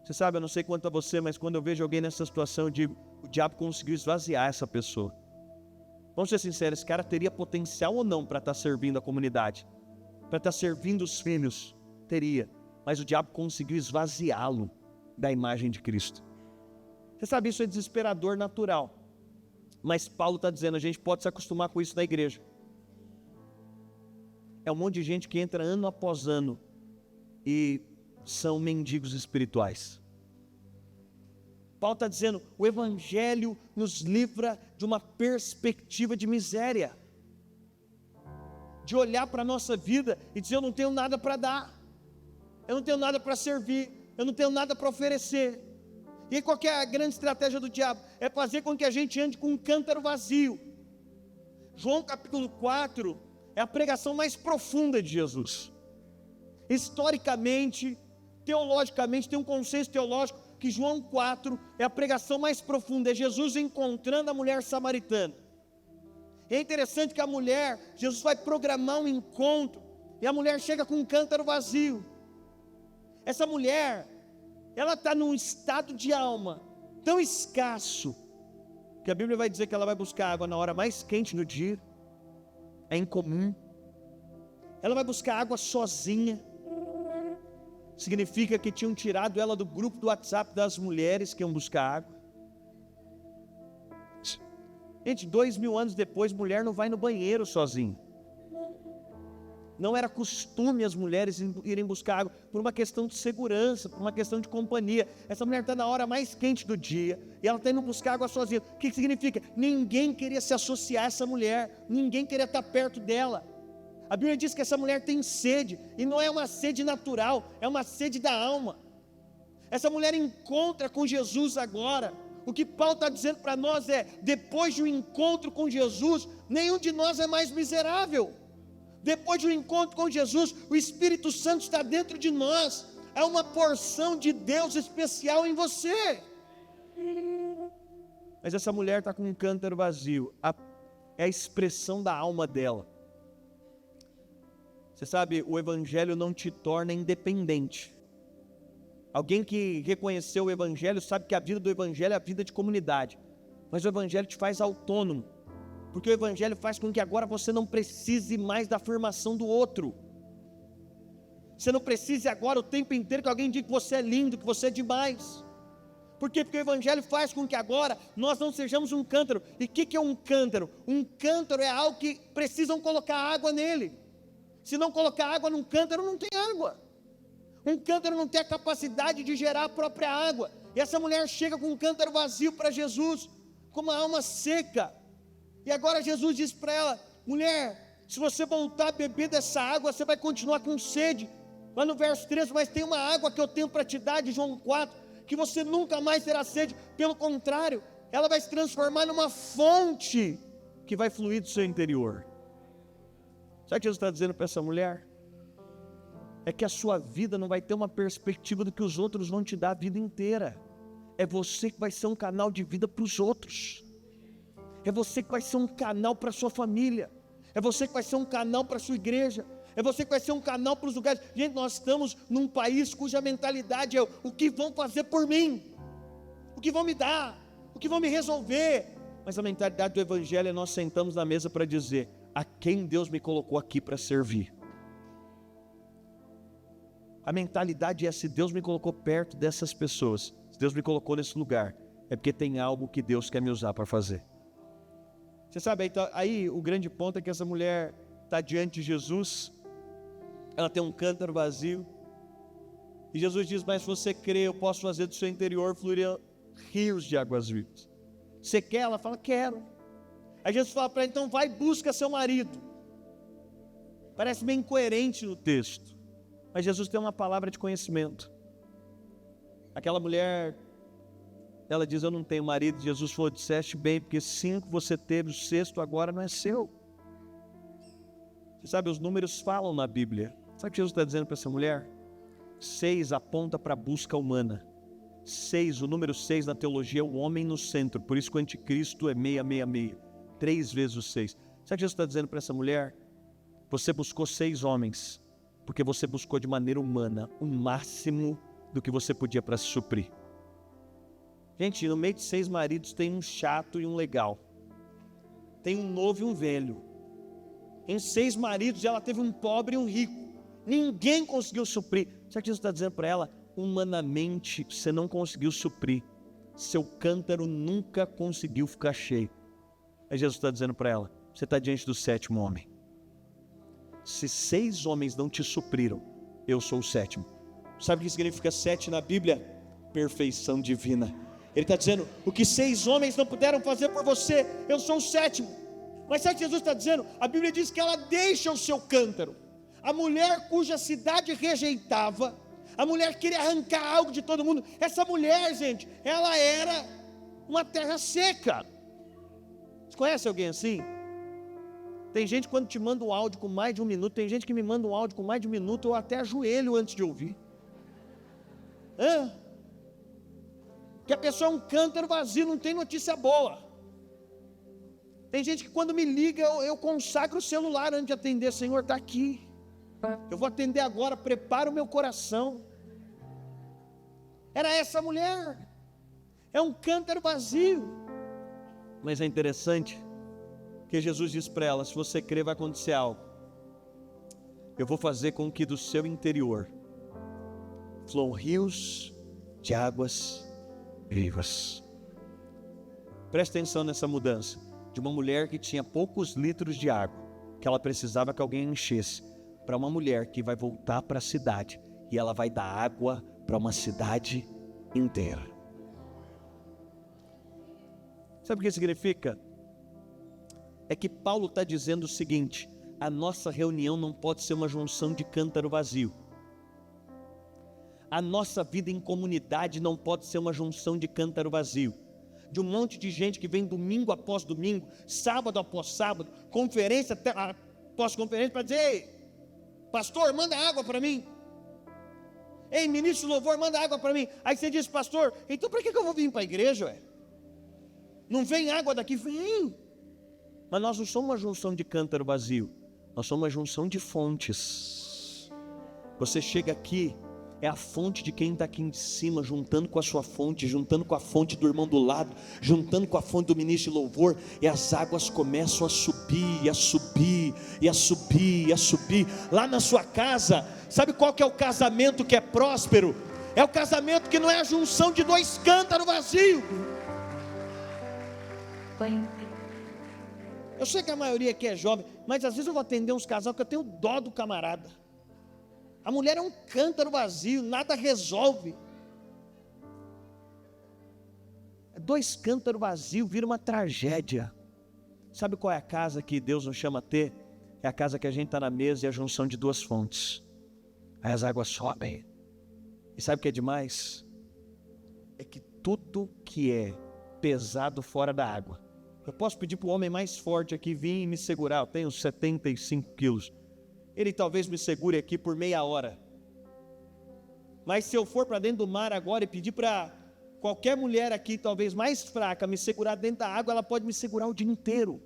Você sabe, eu não sei quanto a você, mas quando eu vejo alguém nessa situação, eu digo, o diabo conseguiu esvaziar essa pessoa. Vamos ser sinceros, esse cara teria potencial ou não para estar servindo a comunidade? Para estar servindo os filhos? Teria. Mas o diabo conseguiu esvaziá-lo da imagem de Cristo. Você sabe, isso é desesperador natural. Mas Paulo está dizendo, a gente pode se acostumar com isso na igreja. É um monte de gente que entra ano após ano e são mendigos espirituais. Paulo está dizendo, o evangelho nos livra de uma perspectiva de miséria, de olhar para a nossa vida e dizer, eu não tenho nada para dar, eu não tenho nada para servir, eu não tenho nada para oferecer. E qual que é a grande estratégia do diabo? É fazer com que a gente ande com um cântaro vazio. João capítulo 4 é a pregação mais profunda de Jesus. Historicamente, teologicamente, tem um consenso teológico que João 4 é a pregação mais profunda, é Jesus encontrando a mulher samaritana. É interessante que a mulher, Jesus vai programar um encontro, e a mulher chega com um cântaro vazio. Essa mulher, ela está num estado de alma tão escasso, que a Bíblia vai dizer que ela vai buscar água na hora mais quente do dia, é incomum. Ela vai buscar água sozinha, significa que tinham tirado ela do grupo do WhatsApp das mulheres que iam buscar água. Gente, 2000 anos depois, mulher não vai no banheiro sozinha. Não era costume as mulheres irem buscar água, por uma questão de segurança, por uma questão de companhia. Essa mulher está na hora mais quente do dia, e ela está indo buscar água sozinha. O que significa? Ninguém queria se associar a essa mulher, ninguém queria estar perto dela. A Bíblia diz que essa mulher tem sede, e não é uma sede natural, é uma sede da alma. Essa mulher encontra com Jesus agora. O que Paulo está dizendo para nós é, depois de um encontro com Jesus, nenhum de nós é mais miserável. Depois de um encontro com Jesus, o Espírito Santo está dentro de nós. É uma porção de Deus especial em você. Mas essa mulher está com um cântaro vazio. É a expressão da alma dela. Você sabe, o Evangelho não te torna independente. Alguém que reconheceu o Evangelho sabe que a vida do Evangelho é a vida de comunidade. Mas o Evangelho te faz autônomo. Porque o Evangelho faz com que agora você não precise mais da afirmação do outro. Você não precise agora o tempo inteiro que alguém diga que você é lindo, que você é demais. Por quê? Porque o Evangelho faz com que agora nós não sejamos um cântaro. E o que é um cântaro? Um cântaro é algo que precisam colocar água nele. Se não colocar água num cântaro, não tem água. Um cântaro não tem a capacidade de gerar a própria água. E essa mulher chega com um cântaro vazio para Jesus, com uma alma seca. E agora Jesus diz para ela: mulher, se você voltar a beber dessa água, você vai continuar com sede. Lá no verso 13, mas tem uma água que eu tenho para te dar, de João 4, que você nunca mais terá sede. Pelo contrário, ela vai se transformar numa fonte que vai fluir do seu interior. Sabe o que Jesus está dizendo para essa mulher? É que a sua vida não vai ter uma perspectiva do que os outros vão te dar a vida inteira. É você que vai ser um canal de vida para os outros. É você que vai ser um canal para a sua família. É você que vai ser um canal para a sua igreja. É você que vai ser um canal para os lugares. Gente, nós estamos num país cuja mentalidade é o que vão fazer por mim, o que vão me dar, o que vão me resolver. Mas a mentalidade do Evangelho é nós sentamos na mesa para dizer: a quem Deus me colocou aqui para servir. A mentalidade é: se Deus me colocou perto dessas pessoas, se Deus me colocou nesse lugar, é porque tem algo que Deus quer me usar para fazer. Você sabe, aí o grande ponto é que essa mulher está diante de Jesus, ela tem um cântaro vazio, e Jesus diz: mas se você crê, eu posso fazer do seu interior fluir rios de águas vivas. Você quer? Ela fala: quero. Aí Jesus fala para ela: então vai, busca seu marido. Parece bem incoerente no texto, mas Jesus tem uma palavra de conhecimento. Aquela mulher, ela diz: eu não tenho marido. Jesus falou: disseste bem, porque 5 você teve, o 6º agora não é seu. Você sabe, os números falam na Bíblia. Sabe o que Jesus está dizendo para essa mulher? 6 aponta para a busca humana. 6, o número 6 na teologia é o homem no centro. Por isso que o anticristo é 666. 3 vezes o 6. Sabe o que Jesus está dizendo para essa mulher? Você buscou 6 homens, porque você buscou de maneira humana o máximo do que você podia para se suprir. Gente, no meio de 6 maridos tem um chato e um legal. Tem um novo e um velho. Em 6 maridos ela teve um pobre e um rico. Ninguém conseguiu suprir. Sabe o que Jesus está dizendo para ela? Humanamente você não conseguiu suprir. Seu cântaro nunca conseguiu ficar cheio. Aí Jesus está dizendo para ela: você está diante do 7º homem. Se 6 homens não te supriram, eu sou o 7º. Sabe o que significa 7 na Bíblia? Perfeição divina. Ele está dizendo: o que 6 homens não puderam fazer por você, eu sou o 7º. Mas sabe o que Jesus está dizendo? A Bíblia diz que ela deixa o seu cântaro. A mulher cuja cidade rejeitava, a mulher queria arrancar algo de todo mundo. Essa mulher, gente, ela era uma terra seca. Você conhece alguém assim? Tem gente quando te manda um áudio com mais de 1 minuto, tem gente que me manda um áudio com mais de 1 minuto, eu até ajoelho antes de ouvir. Que a pessoa é um cântaro vazio, não tem notícia boa. Tem gente que quando me liga, eu consagro o celular antes de atender. Senhor, está aqui. Eu vou atender agora, prepara o meu coração. Era essa mulher. É um cântaro vazio. Mas é interessante que Jesus diz para ela: se você crer, vai acontecer algo. Eu vou fazer com que do seu interior fluam rios de águas vivas. Presta atenção nessa mudança. De uma mulher que tinha poucos litros de água, que ela precisava que alguém enchesse, para uma mulher que vai voltar para a cidade, e ela vai dar água para uma cidade inteira. Sabe o que significa? É que Paulo está dizendo o seguinte: a nossa reunião não pode ser uma junção de cântaro vazio. A nossa vida em comunidade não pode ser uma junção de cântaro vazio. De um monte de gente que vem domingo após domingo, sábado após sábado, conferência após conferência, para dizer: ei, pastor, manda água para mim. Ei, ministro de louvor, manda água para mim. Aí você diz: pastor, então para que eu vou vir para a igreja, ué? Não vem água daqui? Vem. Mas nós não somos uma junção de cântaro vazio, nós somos uma junção de fontes. Você chega aqui, é a fonte de quem está aqui em cima, juntando com a sua fonte, juntando com a fonte do irmão do lado, juntando com a fonte do ministro de louvor, e as águas começam a subir, a subir, e a subir, e a subir. Lá na sua casa, sabe qual que é o casamento que é próspero? É o casamento que não é a junção de dois cântaros vazios. Eu sei que a maioria aqui é jovem, mas às vezes eu vou atender uns casal que eu tenho dó do camarada. A mulher é um cântaro vazio, nada resolve. Dois cântaros vazios vira uma tragédia. Sabe qual é a casa que Deus nos chama a ter? É a casa que a gente está na mesa e a junção de duas fontes. Aí as águas sobem. E sabe o que é demais? É que tudo que é pesado fora da água. Eu posso pedir para o homem mais forte aqui vir e me segurar. Eu tenho 75 quilos. Ele talvez me segure aqui por meia hora. Mas se eu for para dentro do mar agora e pedir para qualquer mulher aqui, talvez mais fraca, me segurar dentro da água, ela pode me segurar o dia inteiro.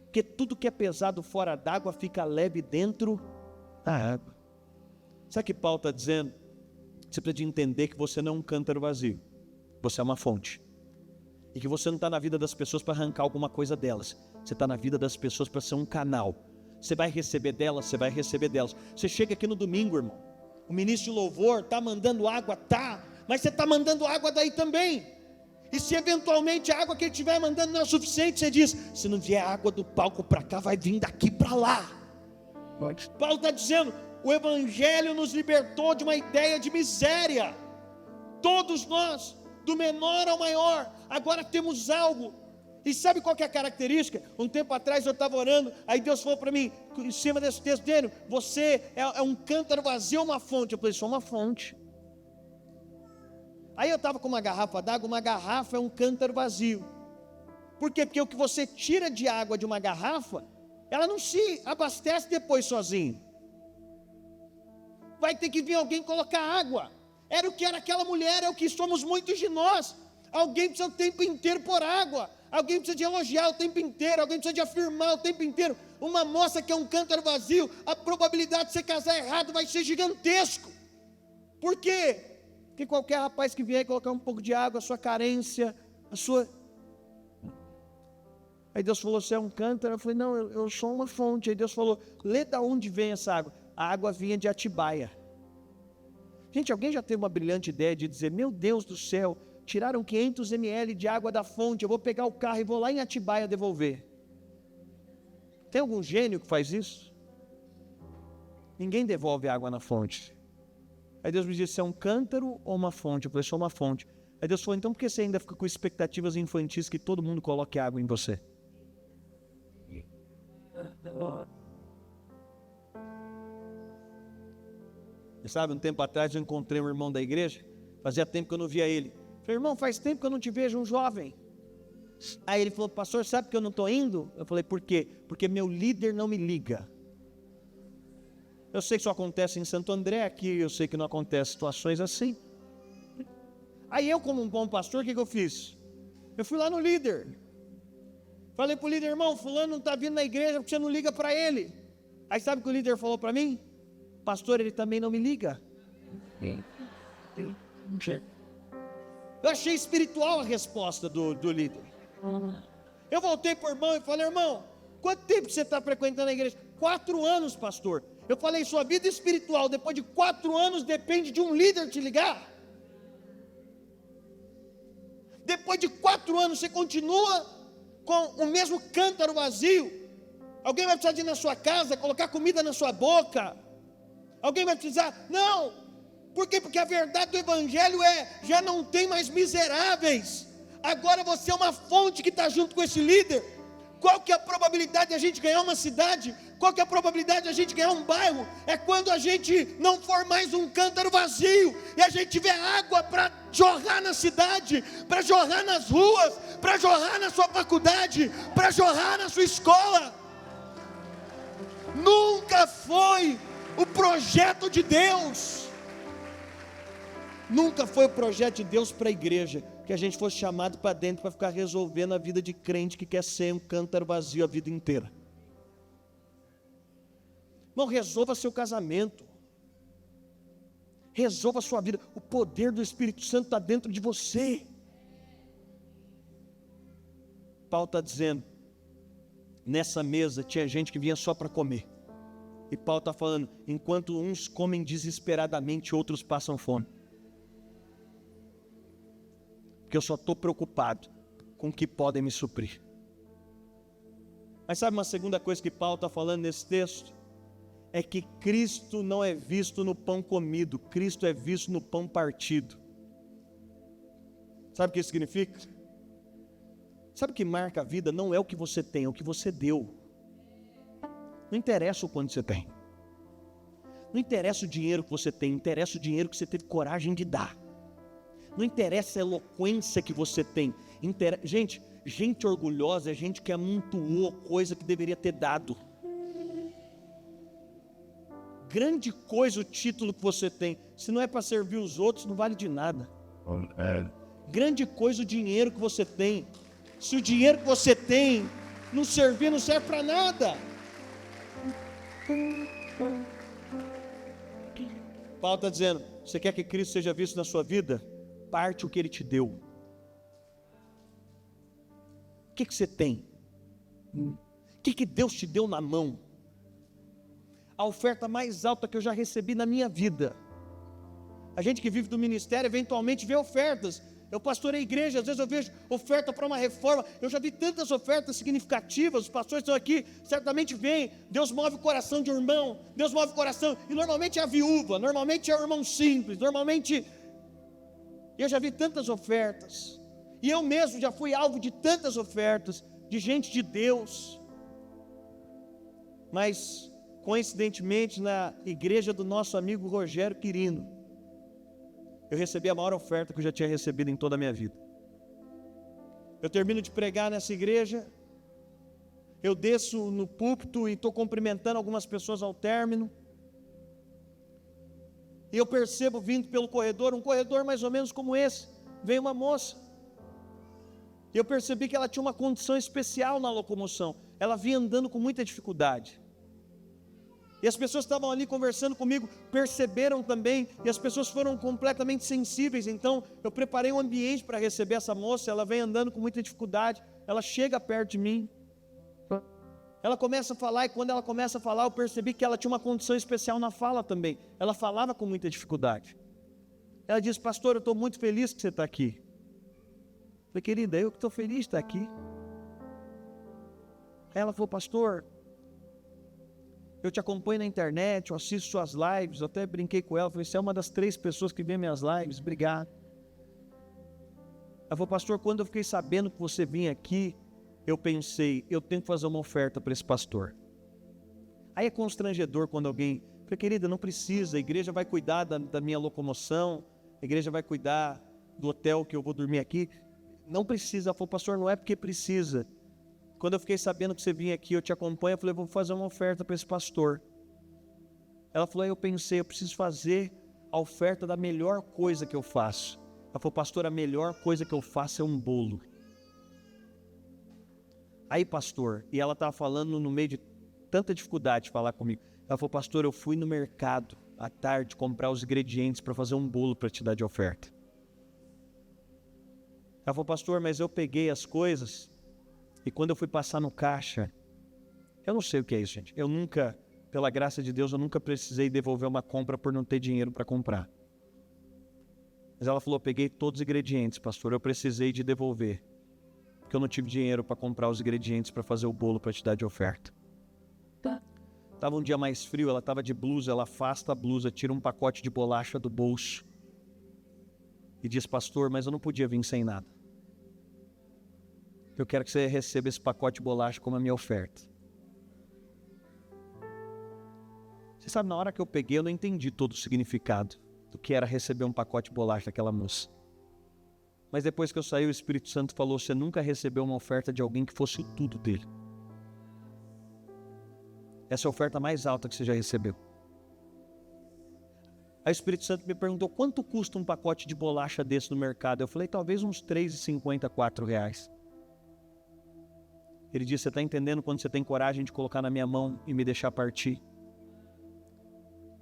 Porque tudo que é pesado fora d'água fica leve dentro da água. Sabe o que Paulo está dizendo? Você precisa entender que você não é um cântaro vazio. Você é uma fonte. E que você não está na vida das pessoas para arrancar alguma coisa delas. Você está na vida das pessoas para ser um canal. Você vai receber delas, você vai receber delas. Você chega aqui no domingo, irmão. O ministro de louvor está mandando água, tá. Mas você está mandando água daí também. E se eventualmente a água que ele estiver mandando não é o suficiente, você diz: se não vier água do palco para cá, vai vir daqui para lá. Paulo está dizendo: o evangelho nos libertou de uma ideia de miséria. Todos nós, do menor ao maior, agora temos algo. E sabe qual que é a característica? Um tempo atrás eu estava orando, aí Deus falou para mim, em cima desse texto dele: você é um cântaro vazio ou uma fonte? Eu falei: sou uma fonte. Aí eu estava com uma garrafa d'água. Uma garrafa é um cântaro vazio. Por quê? Porque o que você tira de água de uma garrafa, ela não se abastece depois sozinho. Vai ter que vir alguém colocar água. Era o que era aquela mulher, é o que somos muitos de nós. Alguém precisa o tempo inteiro por água. Alguém precisa de elogiar o tempo inteiro. Alguém precisa de afirmar o tempo inteiro. Uma moça que é um cântaro vazio, a probabilidade de você casar errado vai ser gigantesco. Por quê? Porque qualquer rapaz que vier colocar um pouco de água, a sua carência, a sua... Aí Deus falou: você é um cântaro? Eu falei: não, eu sou uma fonte. Aí Deus falou: lê da onde vem essa água. A água vinha de Atibaia. Gente, alguém já teve uma brilhante ideia de dizer: meu Deus do céu, tiraram 500 ml de água da fonte, eu vou pegar o carro e vou lá em Atibaia devolver. Tem algum gênio que faz isso? Ninguém devolve água na fonte. Aí Deus me disse: você é um cântaro ou uma fonte? Eu falei: sou uma fonte. Aí Deus falou: então por que você ainda fica com expectativas infantis que todo mundo coloque água em você? Você sabe, um tempo atrás eu encontrei um irmão da igreja. Fazia tempo que eu não via ele. Falei: irmão, faz tempo que eu não te vejo, um jovem. Aí ele falou: pastor, sabe que eu não estou indo? Eu falei: por quê? Porque meu líder não me liga. Eu sei que isso acontece em Santo André, aqui eu sei que não acontece situações assim. Aí eu, como um bom pastor, o que eu fiz? Eu fui lá no líder. Falei para o líder, irmão, fulano não está vindo na igreja porque você não liga para ele. Aí sabe o que o líder falou para mim? Pastor, ele também não me liga. Eu achei espiritual a resposta do líder. Eu voltei para o irmão e falei, irmão, quanto tempo você está frequentando a igreja? 4 anos, pastor. Eu falei, sua vida espiritual, depois de 4 anos, depende de um líder te ligar. Depois de 4 anos, você continua com o mesmo cântaro vazio. Alguém vai precisar de ir na sua casa, colocar comida na sua boca. Alguém vai precisar, não. Por quê? Porque a verdade do evangelho já não tem mais miseráveis. Agora você é uma fonte que está junto com esse líder. Qual que é a probabilidade de a gente ganhar uma cidade? Qual que é a probabilidade de a gente ganhar um bairro? É quando a gente não for mais um cântaro vazio, e a gente tiver água para jorrar na cidade, para jorrar nas ruas, para jorrar na sua faculdade, para jorrar na sua escola. Nunca foi o projeto de Deus. Nunca foi o projeto de Deus para a igreja que a gente fosse chamado para dentro para ficar resolvendo a vida de crente que quer ser um cântaro vazio a vida inteira. Irmão, resolva seu casamento. Resolva a sua vida. O poder do Espírito Santo está dentro de você. Paulo está dizendo, nessa mesa tinha gente que vinha só para comer. E Paulo está falando, enquanto uns comem desesperadamente, outros passam fome. Porque eu só estou preocupado com o que podem me suprir. Mas sabe uma segunda coisa que Paulo está falando nesse texto? É que Cristo não é visto no pão comido, Cristo é visto no pão partido. Sabe o que isso significa? Sabe o que marca a vida? Não é o que você tem, é o que você deu. Não interessa o quanto você tem. Não interessa o dinheiro que você tem, interessa o dinheiro que você teve coragem de dar. Não interessa a eloquência que você tem. Gente orgulhosa é gente que amontoou coisa que deveria ter dado. Grande coisa o título que você tem. Se não é para servir os outros, não vale de nada. Grande coisa o dinheiro que você tem. Se o dinheiro que você tem não servir, não serve para nada. Paulo está dizendo, você quer que Cristo seja visto na sua vida? Parte o que Ele te deu. O que você tem? O que Deus te deu na mão? A oferta mais alta que eu já recebi na minha vida. A gente que vive do ministério, eventualmente vê ofertas. Eu pastorei a igreja, às vezes eu vejo oferta para uma reforma. Eu já vi tantas ofertas significativas. Os pastores estão aqui, certamente veem. Deus move o coração de um irmão. Deus move o coração. E normalmente é a viúva, normalmente é o irmão simples, normalmente... Eu já vi tantas ofertas, e eu mesmo já fui alvo de tantas ofertas, de gente de Deus, mas coincidentemente na igreja do nosso amigo Rogério Quirino, eu recebi a maior oferta que eu já tinha recebido em toda a minha vida. Eu termino de pregar nessa igreja, eu desço no púlpito e estou cumprimentando algumas pessoas ao término, e eu percebo vindo pelo corredor, um corredor mais ou menos como esse, veio uma moça. E eu percebi que ela tinha uma condição especial na locomoção. Ela vinha andando com muita dificuldade. E as pessoas estavam ali conversando comigo, perceberam também, e as pessoas foram completamente sensíveis. Então eu preparei um ambiente para receber essa moça. Ela vem andando com muita dificuldade, ela chega perto de mim. Ela começa a falar, e quando ela começa a falar, eu percebi que ela tinha uma condição especial na fala também. Ela falava com muita dificuldade. Ela disse, pastor, eu estou muito feliz que você está aqui. Eu falei, querida, eu que estou feliz de estar aqui. Aí ela falou, pastor, eu te acompanho na internet, eu assisto suas lives, eu até brinquei com ela, falei, você é uma das 3 pessoas que vê minhas lives, obrigado. Ela falou, pastor, quando eu fiquei sabendo que você vinha aqui, eu pensei, eu tenho que fazer uma oferta para esse pastor. Aí é constrangedor quando alguém, falei, querida, não precisa, a igreja vai cuidar da minha locomoção, a igreja vai cuidar do hotel que eu vou dormir aqui. Não precisa. Ela falou, pastor, não é porque precisa. Quando eu fiquei sabendo que você vinha aqui, eu te acompanho, eu falei, vou fazer uma oferta para esse pastor. Ela falou, aí eu pensei, eu preciso fazer a oferta da melhor coisa que eu faço. Ela Ela falou, pastor, a melhor coisa que eu faço é um bolo. Aí, pastor, e ela estava falando no meio de tanta dificuldade de falar comigo. Ela falou, pastor, eu fui no mercado à tarde comprar os ingredientes para fazer um bolo para te dar de oferta. Ela falou, pastor, mas eu peguei as coisas e quando eu fui passar no caixa, eu não sei o que é isso, gente. Eu nunca, pela graça de Deus, eu nunca precisei devolver uma compra por não ter dinheiro para comprar. Mas ela falou, eu peguei todos os ingredientes, pastor, eu precisei de devolver. Porque eu não tive dinheiro para comprar os ingredientes para fazer o bolo para te dar de oferta. Estava um dia mais frio, ela estava de blusa, ela afasta a blusa, tira um pacote de bolacha do bolso e diz, pastor, mas eu não podia vir sem nada. Eu quero que você receba esse pacote de bolacha como a minha oferta. Você sabe, na hora que eu peguei, eu não entendi todo o significado do que era receber um pacote de bolacha daquela moça. Mas depois que eu saí, o Espírito Santo falou, você nunca recebeu uma oferta de alguém que fosse o tudo dele. Essa é a oferta mais alta que você já recebeu. Aí o Espírito Santo me perguntou, quanto custa um pacote de bolacha desse no mercado? Eu falei, talvez uns R$3,50, R$4. Ele disse, você está entendendo quando você tem coragem de colocar na minha mão e me deixar partir?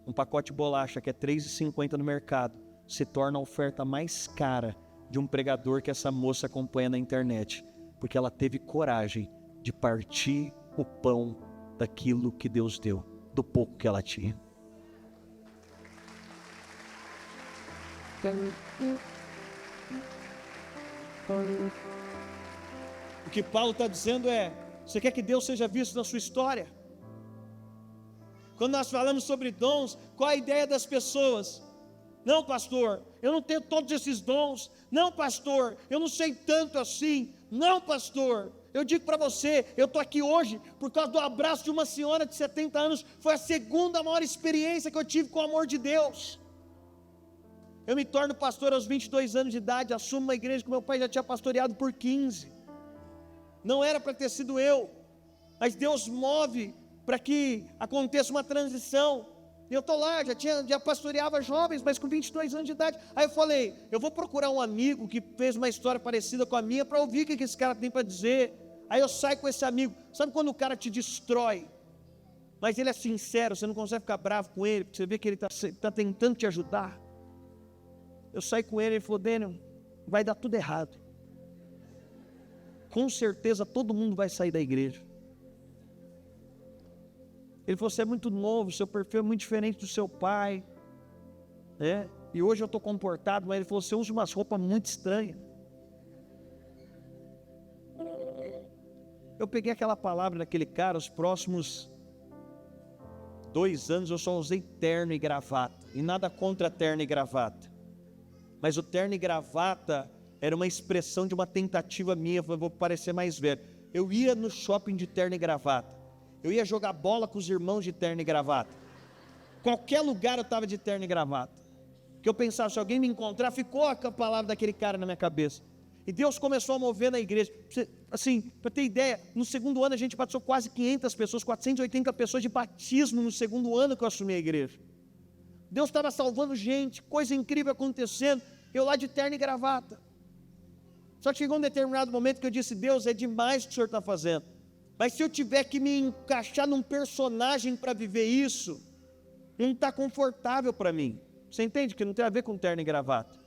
Um pacote de bolacha que é R$3,50 no mercado se torna a oferta mais cara de um pregador que essa moça acompanha na internet, porque ela teve coragem de partir o pão daquilo que Deus deu, do pouco que ela tinha. O que Paulo está dizendo é, você quer que Deus seja visto na sua história? Quando nós falamos sobre dons, qual a ideia das pessoas? Não, pastor, eu não tenho todos esses dons. Não, pastor, eu não sei tanto assim. Não, pastor, eu digo para você, eu estou aqui hoje por causa do abraço de uma senhora de 70 anos. Foi a segunda maior experiência que eu tive com o amor de Deus. Eu me torno pastor aos 22 anos de idade, assumo uma igreja que meu pai já tinha pastoreado por 15. Não era para ter sido eu, mas Deus move para que aconteça uma transição. E eu estou lá, já pastoreava jovens, mas com 22 anos de idade. Aí eu falei, eu vou procurar um amigo que fez uma história parecida com a minha para ouvir o que esse cara tem para dizer. Aí eu saio com esse amigo. Sabe quando o cara te destrói, mas ele é sincero, você não consegue ficar bravo com ele, porque você vê que ele está tentando te ajudar? Eu saí com ele, ele falou, Daniel, vai dar tudo errado. Com certeza todo mundo vai sair da igreja. Ele falou, você é muito novo, seu perfil é muito diferente do seu pai, né? E hoje eu estou comportado, mas ele falou, você usa umas roupas muito estranhas. Eu peguei aquela palavra daquele cara, os próximos 2 anos eu só usei terno e gravata, e nada contra terno e gravata, mas o terno e gravata era uma expressão de uma tentativa minha, eu vou parecer mais velho. Eu ia no shopping de terno e gravata, eu ia jogar bola com os irmãos de terno e gravata, qualquer lugar eu estava de terno e gravata, que eu pensava, se alguém me encontrar, ficou a palavra daquele cara na minha cabeça. E Deus começou a mover na igreja, assim, para ter ideia, no segundo ano a gente batizou quase 500 pessoas, 480 pessoas de batismo no segundo ano que eu assumi a igreja. Deus estava salvando gente, coisa incrível acontecendo, eu lá de terno e gravata. Só que chegou um determinado momento que eu disse, Deus, é demais o que o Senhor está fazendo, mas se eu tiver que me encaixar num personagem para viver isso, não está confortável para mim. Você entende que não tem a ver com terno e gravata?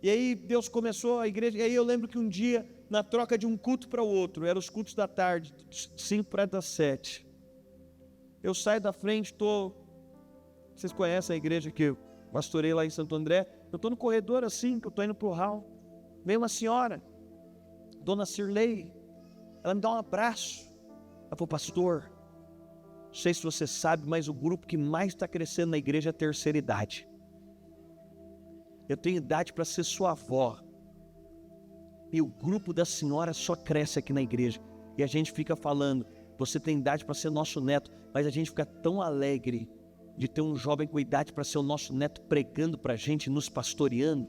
E aí Deus começou a igreja, e aí eu lembro que um dia, na troca de um culto para o outro, eram os cultos da tarde, 5 para das 7, eu saio da frente, vocês conhecem a igreja que eu pastorei lá em Santo André, eu estou no corredor assim, que eu estou indo para o hall, veio uma senhora, Dona Cirlei, ela me dá um abraço, ela falou, pastor, não sei se você sabe, mas o grupo que mais está crescendo na igreja é a terceira idade. Eu tenho idade para ser sua avó. E o grupo da senhora só cresce aqui na igreja. E a gente fica falando, você tem idade para ser nosso neto. Mas a gente fica tão alegre de ter um jovem com idade para ser o nosso neto pregando para a gente, nos pastoreando.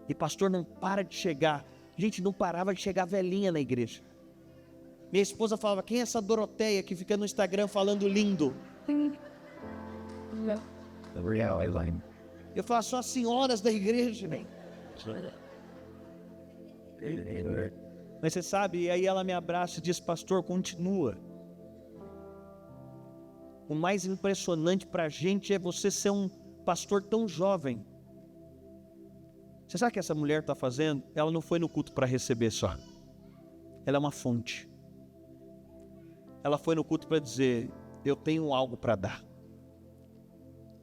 E pastor não para de chegar. Gente, não parava de chegar velhinha na igreja. Minha esposa falava, quem é essa Doroteia que fica no Instagram falando lindo? Eu falo, só as senhoras da igreja, né? Mas você sabe, e aí ela me abraça e diz, pastor, continua. O mais impressionante para a gente é você ser um pastor tão jovem. Você sabe o que essa mulher está fazendo? Ela não foi no culto para receber só. Ela é uma fonte. Ela foi no culto para dizer, eu tenho algo para dar.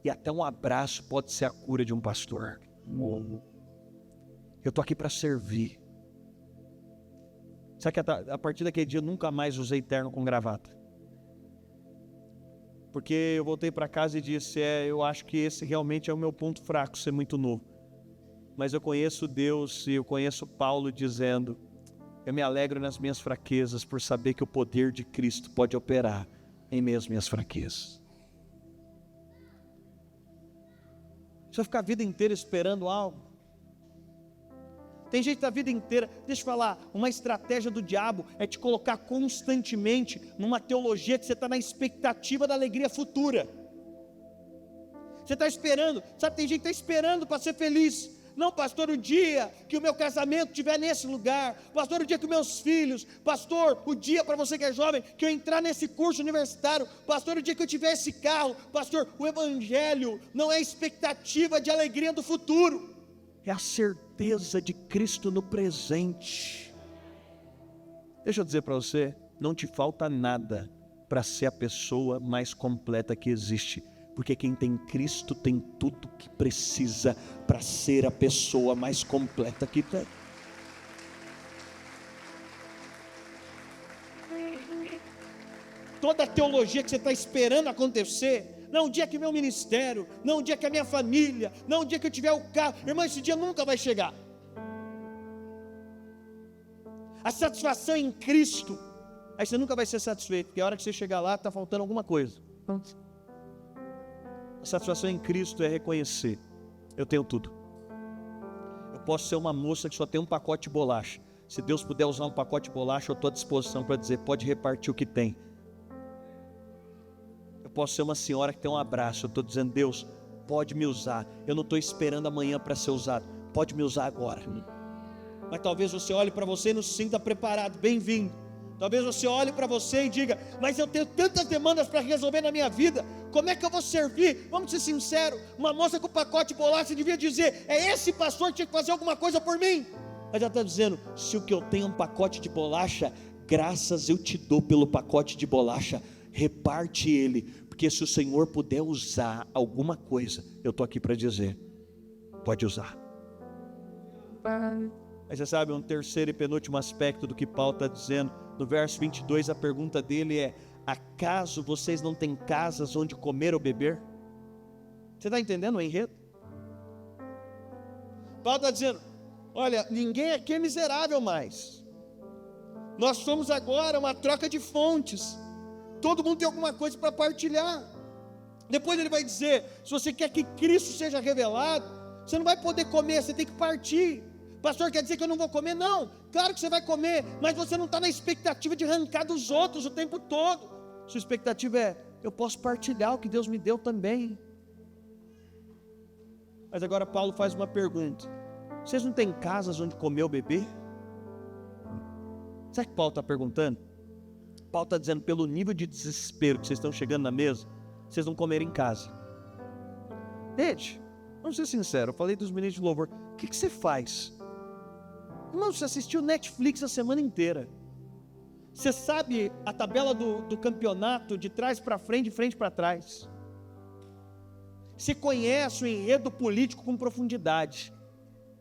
E até um abraço pode ser a cura de um pastor. Eu estou aqui para servir. Sabe que a partir daquele dia eu nunca mais usei terno com gravata. Porque eu voltei para casa e disse, eu acho que esse realmente é o meu ponto fraco, ser muito novo. Mas eu conheço Deus e eu conheço Paulo dizendo, eu me alegro nas minhas fraquezas por saber que o poder de Cristo pode operar em meio às minhas fraquezas. Você vai ficar a vida inteira esperando algo? Tem gente da vida inteira, deixa eu falar, uma estratégia do diabo é te colocar constantemente numa teologia que você está na expectativa da alegria futura. Você está esperando, sabe, tem gente que está esperando para ser feliz. Não, pastor, o dia que o meu casamento estiver nesse lugar, pastor, o dia que meus filhos, pastor, o dia para você que é jovem, que eu entrar nesse curso universitário, pastor, o dia que eu tiver esse carro, pastor, o evangelho não é expectativa de alegria do futuro. É a certeza de Cristo no presente. Deixa eu dizer para você, não te falta nada para ser a pessoa mais completa que existe. Porque quem tem Cristo tem tudo que precisa para ser a pessoa mais completa que tem. Toda a teologia que você está esperando acontecer, não o dia que meu ministério, não o dia que a minha família, não o dia que eu tiver o carro, irmão, esse dia nunca vai chegar. A satisfação em Cristo, aí você nunca vai ser satisfeito, porque a hora que você chegar lá, está faltando alguma coisa. A satisfação em Cristo é reconhecer, eu tenho tudo. Eu posso ser uma moça que só tem um pacote de bolacha. Se Deus puder usar um pacote de bolacha, eu estou à disposição para dizer, pode repartir o que tem. Posso ser uma senhora que tem um abraço, eu estou dizendo, Deus, pode me usar, eu não estou esperando amanhã para ser usado, pode me usar agora. Mas talvez você olhe para você e não se sinta preparado, bem-vindo. Talvez você olhe para você e diga, mas eu tenho tantas demandas para resolver na minha vida, como é que eu vou servir? Vamos ser sinceros, uma moça com pacote de bolacha devia dizer, é esse pastor que tinha que fazer alguma coisa por mim. Mas ela está dizendo, se o que eu tenho é um pacote de bolacha, graças eu te dou pelo pacote de bolacha, reparte ele, porque se o Senhor puder usar alguma coisa, eu estou aqui para dizer, pode usar. Mas você sabe, um terceiro e penúltimo aspecto do que Paulo está dizendo, no verso 22, a pergunta dele é, acaso vocês não têm casas onde comer ou beber? Você está entendendo o enredo? Paulo está dizendo, olha, ninguém aqui é miserável mais, nós somos agora uma troca de fontes, todo mundo tem alguma coisa para partilhar. Depois ele vai dizer, se você quer que Cristo seja revelado, você não vai poder comer, você tem que partir. Pastor, quer dizer que eu não vou comer? Não, claro que você vai comer, mas você não está na expectativa de arrancar dos outros o tempo todo. Sua expectativa é, eu posso partilhar o que Deus me deu também. Mas agora Paulo faz uma pergunta, vocês não têm casas onde comer ou beber? Sabe o que Paulo está perguntando? Paulo está dizendo, pelo nível de desespero que vocês estão chegando na mesa, vocês não comerem em casa. Gente, vamos ser sinceros, eu falei dos meninos de louvor, o que você faz? Irmão, você assistiu Netflix a semana inteira, você sabe a tabela do campeonato de trás para frente, de frente para trás, você conhece o enredo político com profundidade,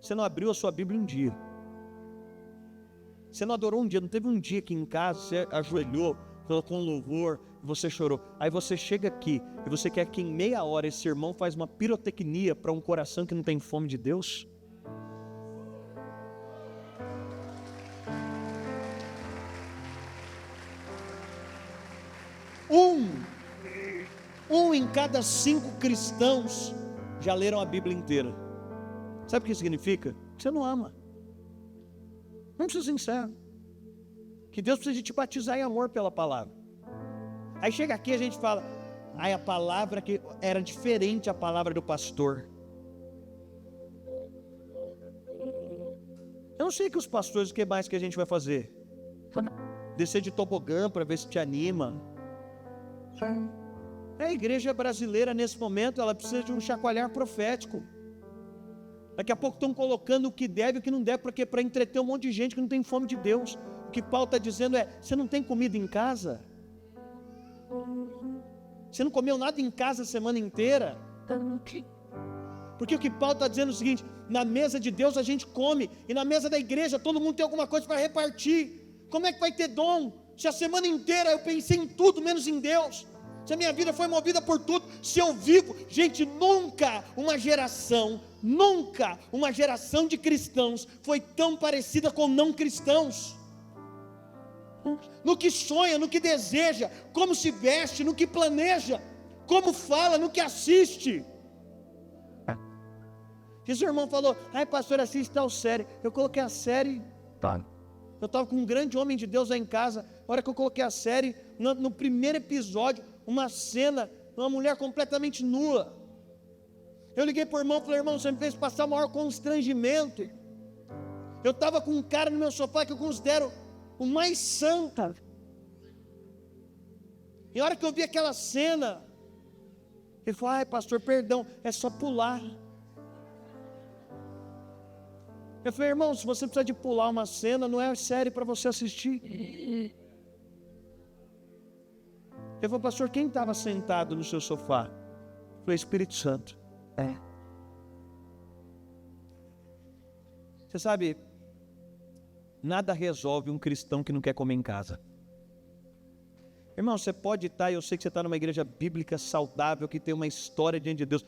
você não abriu a sua Bíblia um dia, você não adorou um dia, não teve um dia que em casa você ajoelhou, colocou um louvor, você chorou. Aí você chega aqui e você quer que em meia hora esse irmão faz uma pirotecnia para um coração que não tem fome de Deus? Um em cada 5 cristãos já leram a Bíblia inteira. Sabe o que significa? Que você não ama. Vamos ser sinceros, que Deus precisa te batizar em amor pela palavra. Aí chega aqui e a gente fala, a palavra que era diferente a palavra do pastor. não sei que os pastores, o que mais que a gente vai fazer? Descer de tobogã para ver se te anima. A igreja brasileira nesse momento, ela precisa de um chacoalhar profético. Daqui a pouco estão colocando o que deve e o que não deve, porque para entreter um monte de gente que não tem fome de Deus. O que Paulo está dizendo é, você não tem comida em casa? Você não comeu nada em casa a semana inteira? Porque o que Paulo está dizendo é o seguinte, na mesa de Deus a gente come, e na mesa da igreja todo mundo tem alguma coisa para repartir. Como é que vai ter dom? Se a semana inteira eu pensei em tudo menos em Deus, se a minha vida foi movida por tudo, se eu vivo, gente, nunca uma geração de cristãos foi tão parecida com não cristãos, no que sonha, no que deseja, como se veste, no que planeja, como fala, no que assiste. E seu irmão falou, ai pastor, assiste tal série. Eu coloquei a série, eu estava com um grande homem de Deus lá em casa. A hora que eu coloquei a série, no primeiro episódio, uma cena, uma mulher completamente nua. Eu liguei para o irmão e falei, irmão, você me fez passar o maior constrangimento. Eu estava com um cara no meu sofá que eu considero o mais santo. E a hora que eu vi aquela cena, ele falou, ai pastor, perdão, é só pular. Eu falei, irmão, se você precisa de pular uma cena, não é série para você assistir. Ele falou, pastor, quem estava sentado no seu sofá? Eu falei, Espírito Santo. Você sabe, nada resolve um cristão que não quer comer em casa. Irmão, você pode estar, eu sei que você está numa igreja bíblica saudável, que tem uma história diante de Deus.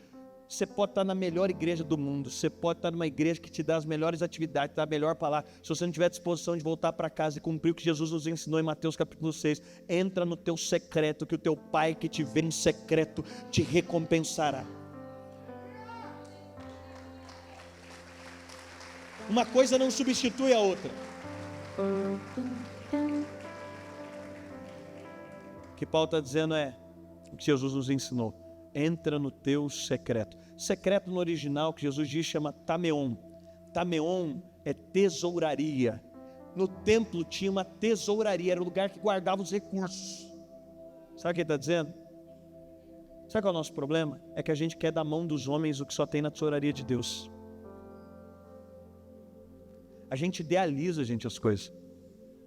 Você pode estar na melhor igreja do mundo, você pode estar numa igreja que te dá as melhores atividades, dá a melhor palavra. Se você não tiver disposição de voltar para casa e cumprir o que Jesus nos ensinou em Mateus capítulo 6, entra no teu secreto, que o teu Pai que te vê em secreto te recompensará. Uma coisa não substitui a outra. O que Paulo está dizendo é o que Jesus nos ensinou. Entra no teu secreto. Secreto no original que Jesus diz chama tameon. Tameon é tesouraria. No templo tinha uma tesouraria, era o lugar que guardava os recursos. Sabe o que ele está dizendo? Sabe qual é o nosso problema? É que a gente quer da mão dos homens o que só tem na tesouraria de Deus. A gente idealiza, gente, as coisas.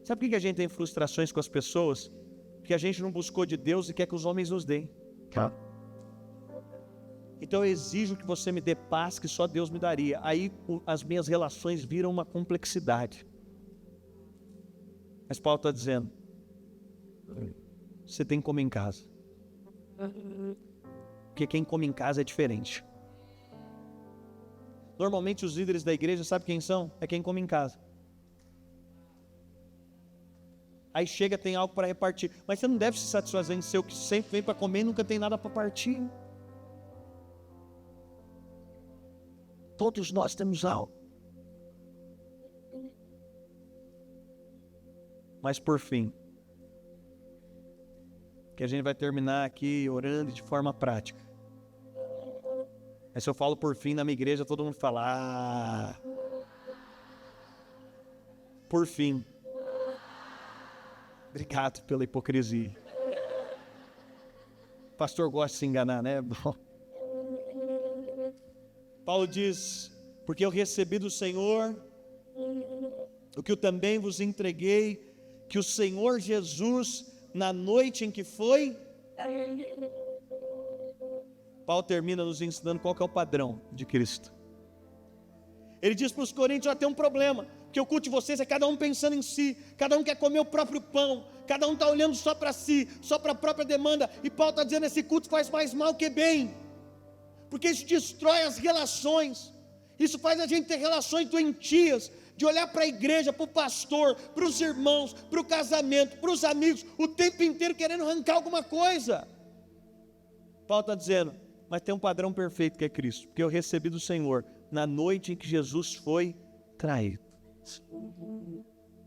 Sabe por que a gente tem frustrações com as pessoas? Porque a gente não buscou de Deus e quer que os homens nos deem. Então eu exijo que você me dê paz que só Deus me daria. Aí as minhas relações viram uma complexidade. Mas Paulo está dizendo, você tem que comer em casa. Porque quem come em casa é diferente. Normalmente os líderes da igreja, sabe quem são? É quem come em casa. Aí chega, tem algo para repartir. Mas você não deve se satisfazer em ser o que sempre vem para comer e nunca tem nada para partir. Todos nós temos algo. Mas por fim, que a gente vai terminar aqui orando de forma prática. Aí se eu falo por fim na minha igreja, todo mundo fala, por fim. Obrigado pela hipocrisia. O pastor gosta de se enganar, né? Bom. Paulo diz, porque eu recebi do Senhor o que eu também vos entreguei, que o Senhor Jesus, na noite em que foi, Paulo termina nos ensinando qual que é o padrão de Cristo. Ele diz para os coríntios, tem um problema, que o culto de vocês é cada um pensando em si, cada um quer comer o próprio pão, cada um está olhando só para si, só para a própria demanda, e Paulo está dizendo, esse culto faz mais mal que bem, porque isso destrói as relações, isso faz a gente ter relações doentias, de olhar para a igreja, para o pastor, para os irmãos, para o casamento, para os amigos, o tempo inteiro querendo arrancar alguma coisa. Paulo está dizendo, mas tem um padrão perfeito que é Cristo, porque eu recebi do Senhor, na noite em que Jesus foi traído.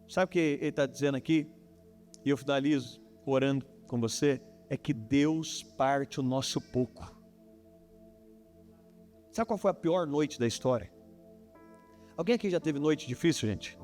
Sabe o que ele está dizendo aqui? E eu finalizo orando com você, é que Deus parte o nosso pouco. Sabe qual foi a pior noite da história? Alguém aqui já teve noite difícil, gente?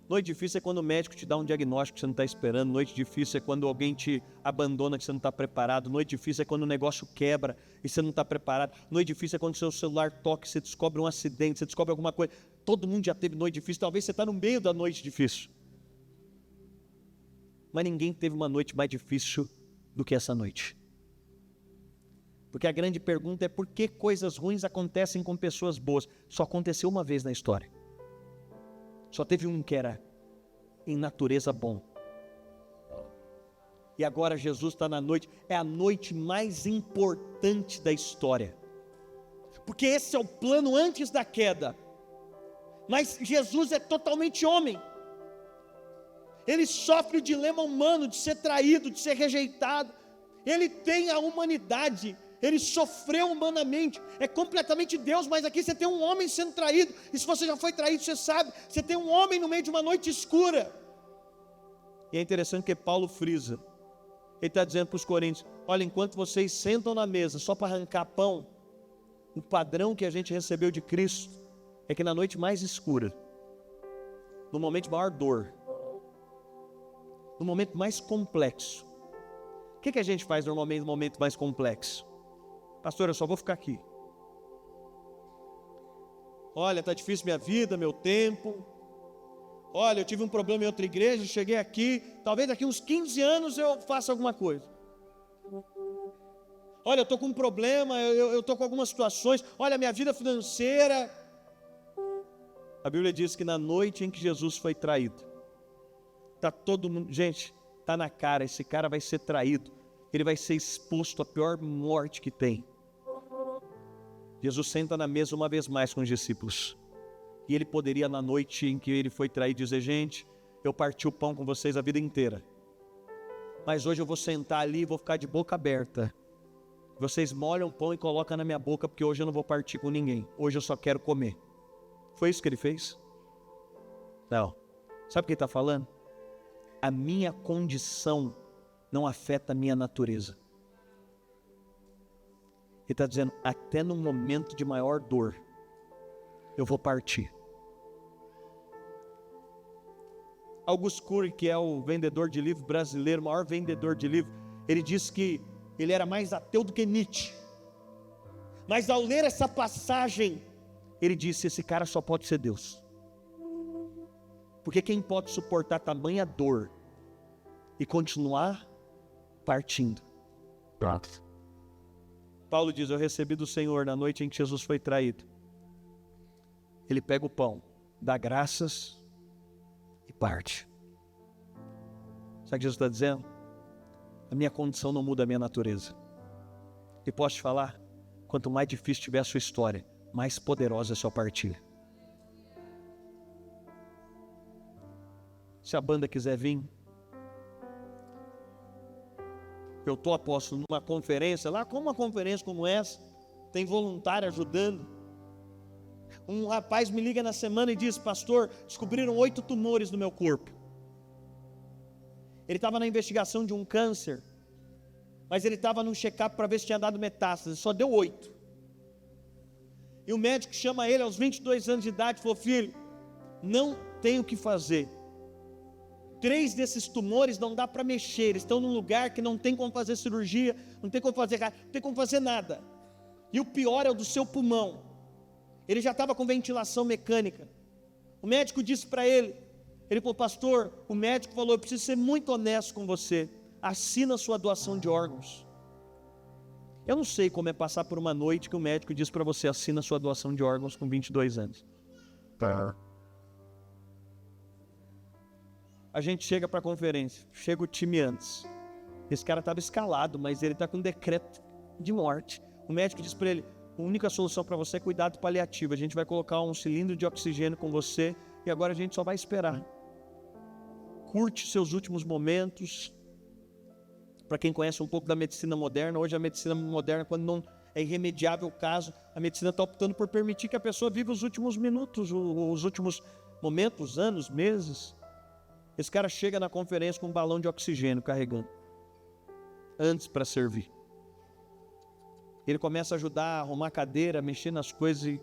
Noite difícil é quando o médico te dá um diagnóstico que você não está esperando. Noite difícil é quando alguém te abandona que você não está preparado. Noite difícil é quando o negócio quebra e você não está preparado. Noite difícil é quando o seu celular toca e você descobre um acidente, você descobre alguma coisa. Todo mundo já teve noite difícil. Talvez você está no meio da noite difícil. Mas ninguém teve uma noite mais difícil do que essa noite. Porque a grande pergunta é por que coisas ruins acontecem com pessoas boas? Só aconteceu uma vez na história. Só teve um que era em natureza bom. E agora Jesus está na noite, é a noite mais importante da história. Porque esse é o plano antes da queda. Mas Jesus é totalmente homem. Ele sofre o dilema humano de ser traído, de ser rejeitado. Ele tem a humanidade. Ele sofreu humanamente, é completamente Deus, mas aqui você tem um homem sendo traído, e se você já foi traído, você sabe, você tem um homem no meio de uma noite escura. E é interessante que Paulo frisa, ele está dizendo para os coríntios, olha, enquanto vocês sentam na mesa só para arrancar pão, o padrão que a gente recebeu de Cristo, é que na noite mais escura, no momento de maior dor, no momento mais complexo, o que a gente faz normalmente no momento mais complexo? Pastor, eu só vou ficar aqui. Olha, está difícil minha vida, meu tempo. Olha, eu tive um problema em outra igreja, cheguei aqui. Talvez daqui uns 15 anos eu faça alguma coisa. Olha, eu estou com um problema, eu estou com algumas situações. Olha, minha vida financeira. A Bíblia diz que na noite em que Jesus foi traído, está todo mundo, gente, está na cara, esse cara vai ser traído. Ele vai ser exposto à pior morte que tem. Jesus senta na mesa uma vez mais com os discípulos. E ele poderia, na noite em que ele foi traído, dizer, gente, eu parti o pão com vocês a vida inteira. Mas hoje eu vou sentar ali e vou ficar de boca aberta. Vocês molham o pão e colocam na minha boca, porque hoje eu não vou partir com ninguém. Hoje eu só quero comer. Foi isso que ele fez? Não. Sabe o que ele está falando? A minha condição não afeta a minha natureza. Ele está dizendo, até no momento de maior dor, eu vou partir. Auguste Cury, que é o vendedor de livro brasileiro, o maior vendedor de livro, ele disse que ele era mais ateu do que Nietzsche. Mas ao ler essa passagem, ele disse, esse cara só pode ser Deus. Porque quem pode suportar tamanha dor e continuar partindo? Paulo diz, eu recebi do Senhor na noite em que Jesus foi traído. Ele pega o pão, dá graças e parte. Sabe o que Jesus está dizendo? A minha condição não muda a minha natureza. E posso te falar, quanto mais difícil tiver a sua história, mais poderosa é a sua partida. Se a banda quiser vir, eu estou, apóstolo, numa conferência lá, como uma conferência como essa, tem voluntário ajudando. Um rapaz me liga na semana e diz, pastor, descobriram 8 tumores no meu corpo. Ele estava na investigação de um câncer, mas ele estava num check-up para ver se tinha dado metástase, só deu 8. E o médico chama ele aos 22 anos de idade e falou, filho, não tem o que fazer. 3 desses tumores não dá para mexer, eles estão num lugar que não tem como fazer cirurgia, não tem como fazer nada. E o pior é o do seu pulmão. Ele já estava com ventilação mecânica. O médico disse para ele falou, pastor, o médico falou, eu preciso ser muito honesto com você, assina a sua doação de órgãos. Eu não sei como é passar por uma noite que o médico diz para você, assina a sua doação de órgãos com 22 anos. A gente chega para a conferência, chega o time antes. Esse cara estava escalado, mas ele está com um decreto de morte. O médico diz para ele, a única solução para você é cuidado paliativo. A gente vai colocar um cilindro de oxigênio com você e agora a gente só vai esperar. Curte seus últimos momentos. Para quem conhece um pouco da medicina moderna, hoje a medicina moderna, quando não é irremediável o caso, a medicina está optando por permitir que a pessoa viva os últimos minutos, os últimos momentos, anos, meses. Esse cara chega na conferência com um balão de oxigênio carregando, antes para servir. Ele começa a ajudar a arrumar a cadeira, mexer nas coisas e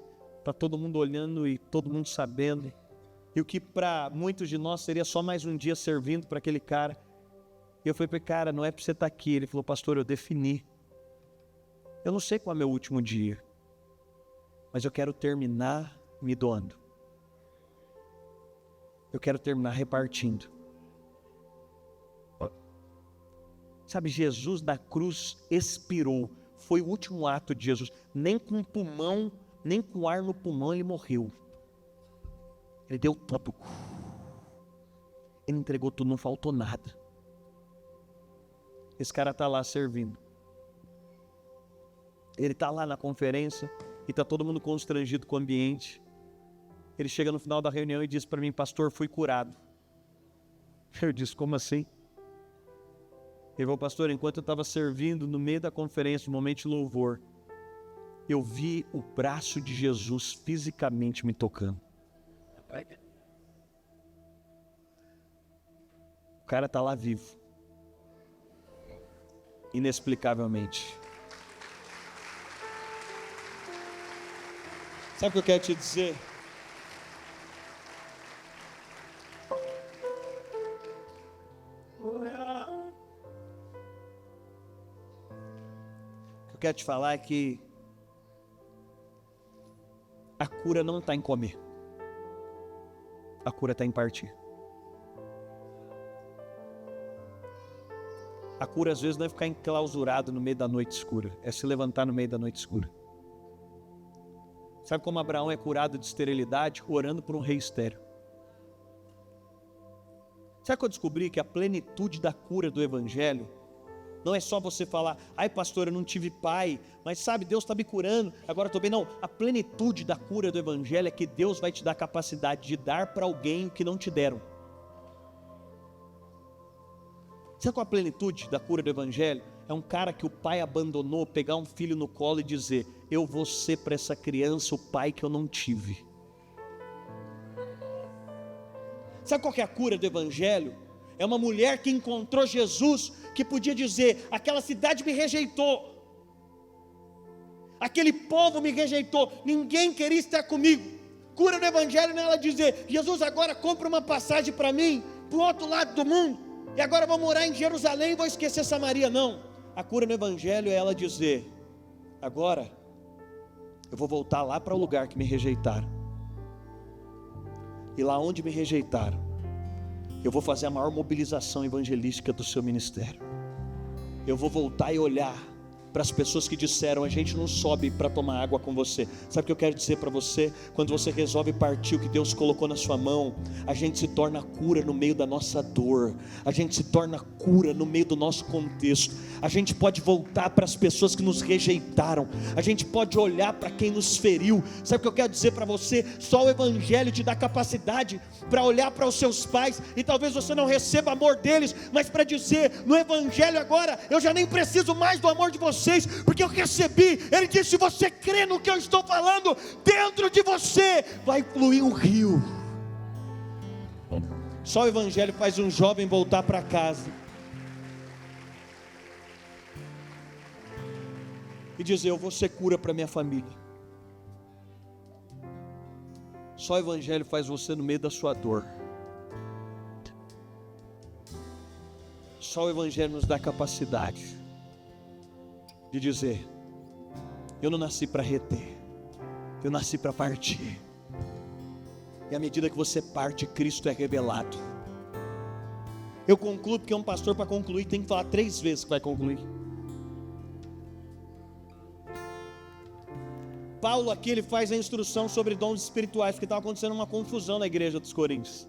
está todo mundo olhando e todo mundo sabendo. E o que para muitos de nós seria só mais um dia servindo para aquele cara. E eu falei para ele, cara, não é para você estar aqui. Ele falou, pastor, eu defini. Eu não sei qual é meu último dia, mas eu quero terminar me doando. Eu quero terminar repartindo. Sabe, Jesus da cruz expirou. Foi o último ato de Jesus. Nem com pulmão, nem com ar no pulmão ele morreu. Ele deu tudo. Ele entregou tudo, não faltou nada. Esse cara está lá servindo. Ele está lá na conferência e está todo mundo constrangido com o ambiente. Ele chega no final da reunião e diz para mim, pastor, fui curado. Eu disse, como assim? Ele falou, pastor, enquanto eu estava servindo no meio da conferência, no momento de louvor, eu vi o braço de Jesus fisicamente me tocando. O cara está lá vivo. Inexplicavelmente. Sabe o que eu quero te dizer? O que eu quero te falar é que a cura não está em comer. A cura está em partir. A cura às vezes não é ficar enclausurado no meio da noite escura, é se levantar no meio da noite escura. Sabe como Abraão é curado de esterilidade? Orando por um rei estéril. Sabe que eu descobri que a plenitude da cura do Evangelho não é só você falar, ai pastor, eu não tive pai, mas sabe, Deus está me curando, agora eu estou bem. Não, a plenitude da cura do Evangelho é que Deus vai te dar a capacidade de dar para alguém o que não te deram. Sabe qual a plenitude da cura do Evangelho? É um cara que o pai abandonou, pegar um filho no colo e dizer, eu vou ser para essa criança o pai que eu não tive. Sabe qual que é a cura do Evangelho? É uma mulher que encontrou Jesus, que podia dizer, aquela cidade me rejeitou, aquele povo me rejeitou, ninguém queria estar comigo. Cura do Evangelho não é ela dizer, Jesus, agora compra uma passagem para mim, para o outro lado do mundo, e agora eu vou morar em Jerusalém e vou esquecer Samaria. Não, a cura no Evangelho é ela dizer, agora eu vou voltar lá para o lugar que me rejeitaram, e lá onde me rejeitaram, eu vou fazer a maior mobilização evangelística do seu ministério. Eu vou voltar e olhar para as pessoas que disseram, a gente não sobe para tomar água com você. Sabe o que eu quero dizer para você? Quando você resolve partir o que Deus colocou na sua mão, a gente se torna cura no meio da nossa dor, a gente se torna cura no meio do nosso contexto. A gente pode voltar para as pessoas que nos rejeitaram, a gente pode olhar para quem nos feriu. Sabe o que eu quero dizer para você? Só o Evangelho te dá capacidade para olhar para os seus pais, e talvez você não receba amor deles, mas para dizer, no Evangelho agora, eu já nem preciso mais do amor de vocês, porque eu recebi. Ele disse, se você crê no que eu estou falando, dentro de você vai fluir um rio. Só o Evangelho faz um jovem voltar para casa e dizer, eu vou ser cura para minha família. Só o Evangelho faz você no meio da sua dor. Só o Evangelho nos dá capacidade de dizer, eu não nasci para reter, eu nasci para partir. E à medida que você parte, Cristo é revelado. Eu concluo, porque é um pastor, para concluir tem que falar 3 vezes que vai concluir. Paulo aqui, ele faz a instrução sobre dons espirituais, porque estava acontecendo uma confusão na igreja dos Coríntios.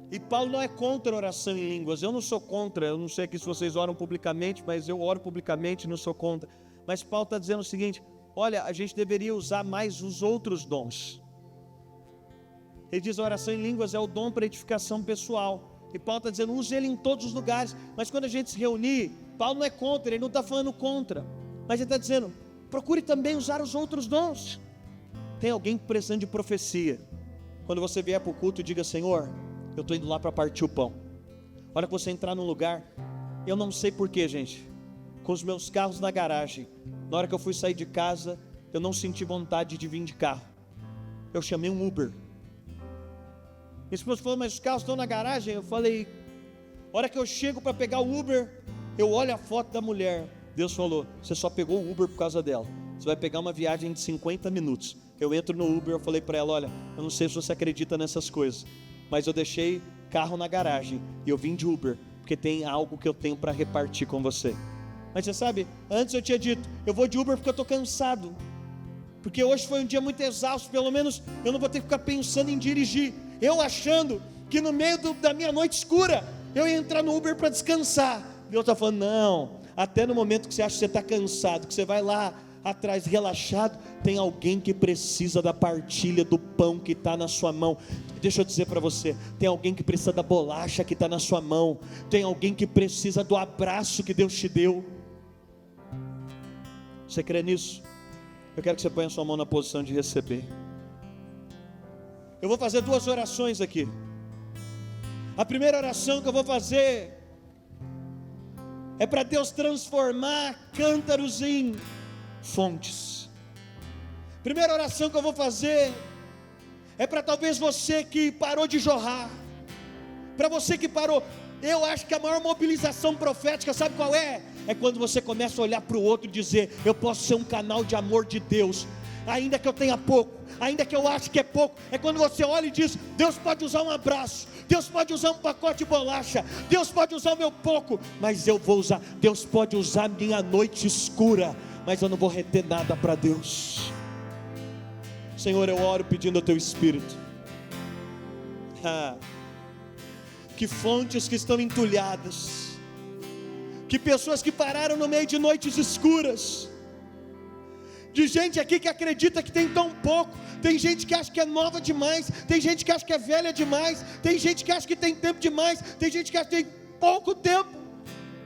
E Paulo não é contra a oração em línguas. Eu não sou contra, eu não sei aqui se vocês oram publicamente, mas eu oro publicamente, não sou contra. Mas Paulo está dizendo o seguinte, olha, a gente deveria usar mais os outros dons. Ele diz, a oração em línguas é o dom para edificação pessoal. E Paulo está dizendo, use ele em todos os lugares. Mas quando a gente se reunir, Paulo não é contra, ele não está falando contra. Mas ele está dizendo, procure também usar os outros dons. Tem alguém precisando de profecia. Quando você vier para o culto, diga, Senhor, eu estou indo lá para partir o pão. Hora que você entrar num lugar, eu não sei porquê, gente. com os meus carros na garagem. Na hora que eu fui sair de casa, eu não senti vontade de vir de carro. Eu chamei um Uber. Minha esposa falou, mas os carros estão na garagem? Eu falei, a hora que eu chego para pegar o Uber, eu olho a foto da mulher. Deus falou, você só pegou o Uber por causa dela. Você vai pegar uma viagem de 50 minutos. Eu entro no Uber, eu falei para ela, olha, eu não sei se você acredita nessas coisas, mas eu deixei carro na garagem e eu vim de Uber, porque tem algo que eu tenho para repartir com você. Mas você sabe, antes eu tinha dito, eu vou de Uber porque eu estou cansado, porque hoje foi um dia muito exausto, pelo menos eu não vou ter que ficar pensando em dirigir. Eu achando que no meio da minha noite escura, eu ia entrar no Uber para descansar. Deus está falando, não, até no momento que você acha que você está cansado, que você vai lá atrás relaxado, tem alguém que precisa da partilha do pão que está na sua mão. Deixa eu dizer para você, tem alguém que precisa da bolacha que está na sua mão, tem alguém que precisa do abraço que Deus te deu. Você crê nisso? Eu quero que você ponha a sua mão na posição de receber. Eu vou fazer 2 orações aqui. A primeira oração que eu vou fazer é para Deus transformar cântaros em fontes. Primeira oração que eu vou fazer é para talvez você que parou de jorrar, para você que parou. Eu acho que a maior mobilização profética, sabe qual é? É quando você começa a olhar para o outro e dizer, eu posso ser um canal de amor de Deus, ainda que eu tenha pouco, ainda que eu ache que é pouco. É quando você olha e diz, Deus pode usar um abraço, Deus pode usar um pacote de bolacha, Deus pode usar o meu pouco, mas eu vou usar. Deus pode usar a minha noite escura, mas eu não vou reter nada para Deus. Senhor, eu oro pedindo ao Teu Espírito, que fontes que estão entulhadas, que pessoas que pararam no meio de noites escuras, de gente aqui que acredita que tem tão pouco, tem gente que acha que é nova demais, tem gente que acha que é velha demais, tem gente que acha que tem tempo demais, tem gente que acha que tem pouco tempo.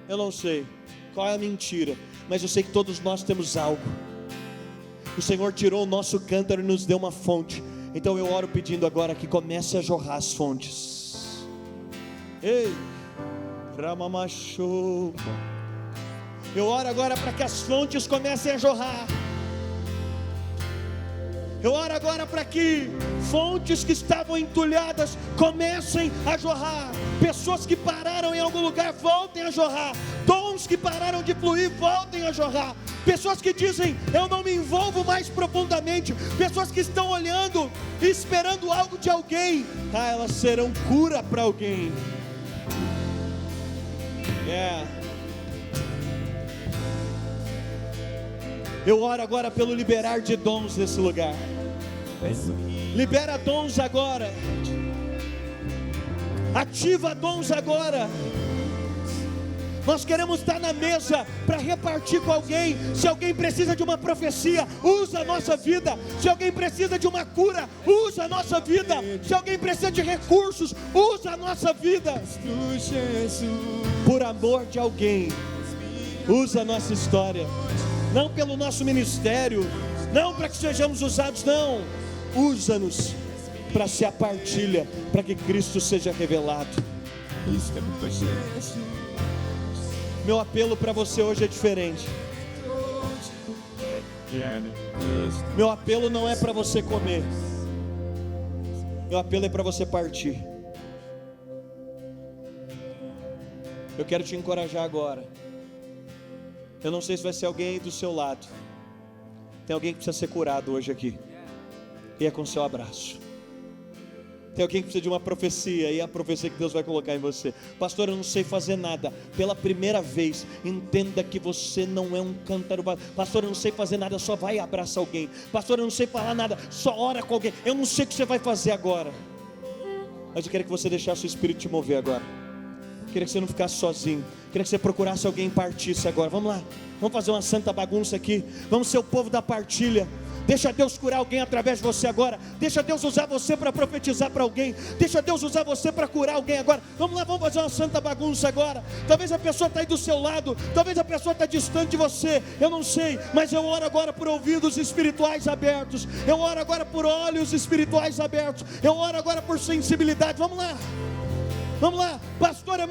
Eu não sei qual é a mentira, mas eu sei que todos nós temos algo. O Senhor tirou o nosso cântaro e nos deu uma fonte. Então eu oro pedindo agora que comece a jorrar as fontes. Ei, Ramamachou. Eu oro agora para que as fontes comecem a jorrar. Eu oro agora para que fontes que estavam entulhadas comecem a jorrar. Pessoas que pararam em algum lugar voltem a jorrar. Dons que pararam de fluir voltem a jorrar. Pessoas que dizem, eu não me envolvo mais profundamente. Pessoas que estão olhando e esperando algo de alguém. Elas serão cura para alguém. Eu oro agora pelo liberar de dons nesse lugar. Libera dons agora. Ativa dons agora. Nós queremos estar na mesa para repartir com alguém. Se alguém precisa de uma profecia, usa a nossa vida. Se alguém precisa de uma cura, usa a nossa vida. Se alguém precisa de recursos, usa a nossa vida. Por amor de alguém, usa a nossa história. Não pelo nosso ministério, não para que sejamos usados, não. Usa-nos para ser a partilha, para que Cristo seja revelado. Meu apelo para você hoje é diferente. Meu apelo não é para você comer. Meu apelo é para você partir. Eu quero te encorajar agora. Eu não sei se vai ser alguém aí do seu lado. Tem alguém que precisa ser curado hoje aqui, e é com o seu abraço. Tem alguém que precisa de uma profecia, e é a profecia que Deus vai colocar em você. Pastor, eu não sei fazer nada. Pela primeira vez, entenda que você não é um cântaro. Pastor, eu não sei fazer nada, só vai e abraça alguém. Pastor, eu não sei falar nada, só ora com alguém. Eu não sei o que você vai fazer agora, mas eu quero que você deixasse o Espírito te mover agora. Eu queria que você não ficasse sozinho. Eu queria que você procurasse alguém e partisse agora. Vamos lá, vamos fazer uma santa bagunça aqui. Vamos ser o povo da partilha. Deixa Deus curar alguém através de você agora. Deixa Deus usar você para profetizar para alguém. Deixa Deus usar você para curar alguém agora. Vamos lá, vamos fazer uma santa bagunça agora. Talvez a pessoa está aí do seu lado, talvez a pessoa está distante de você, eu não sei, mas eu oro agora por ouvidos espirituais abertos. Eu oro agora por olhos espirituais abertos. Eu oro agora por sensibilidade. Vamos lá, pastor, é muito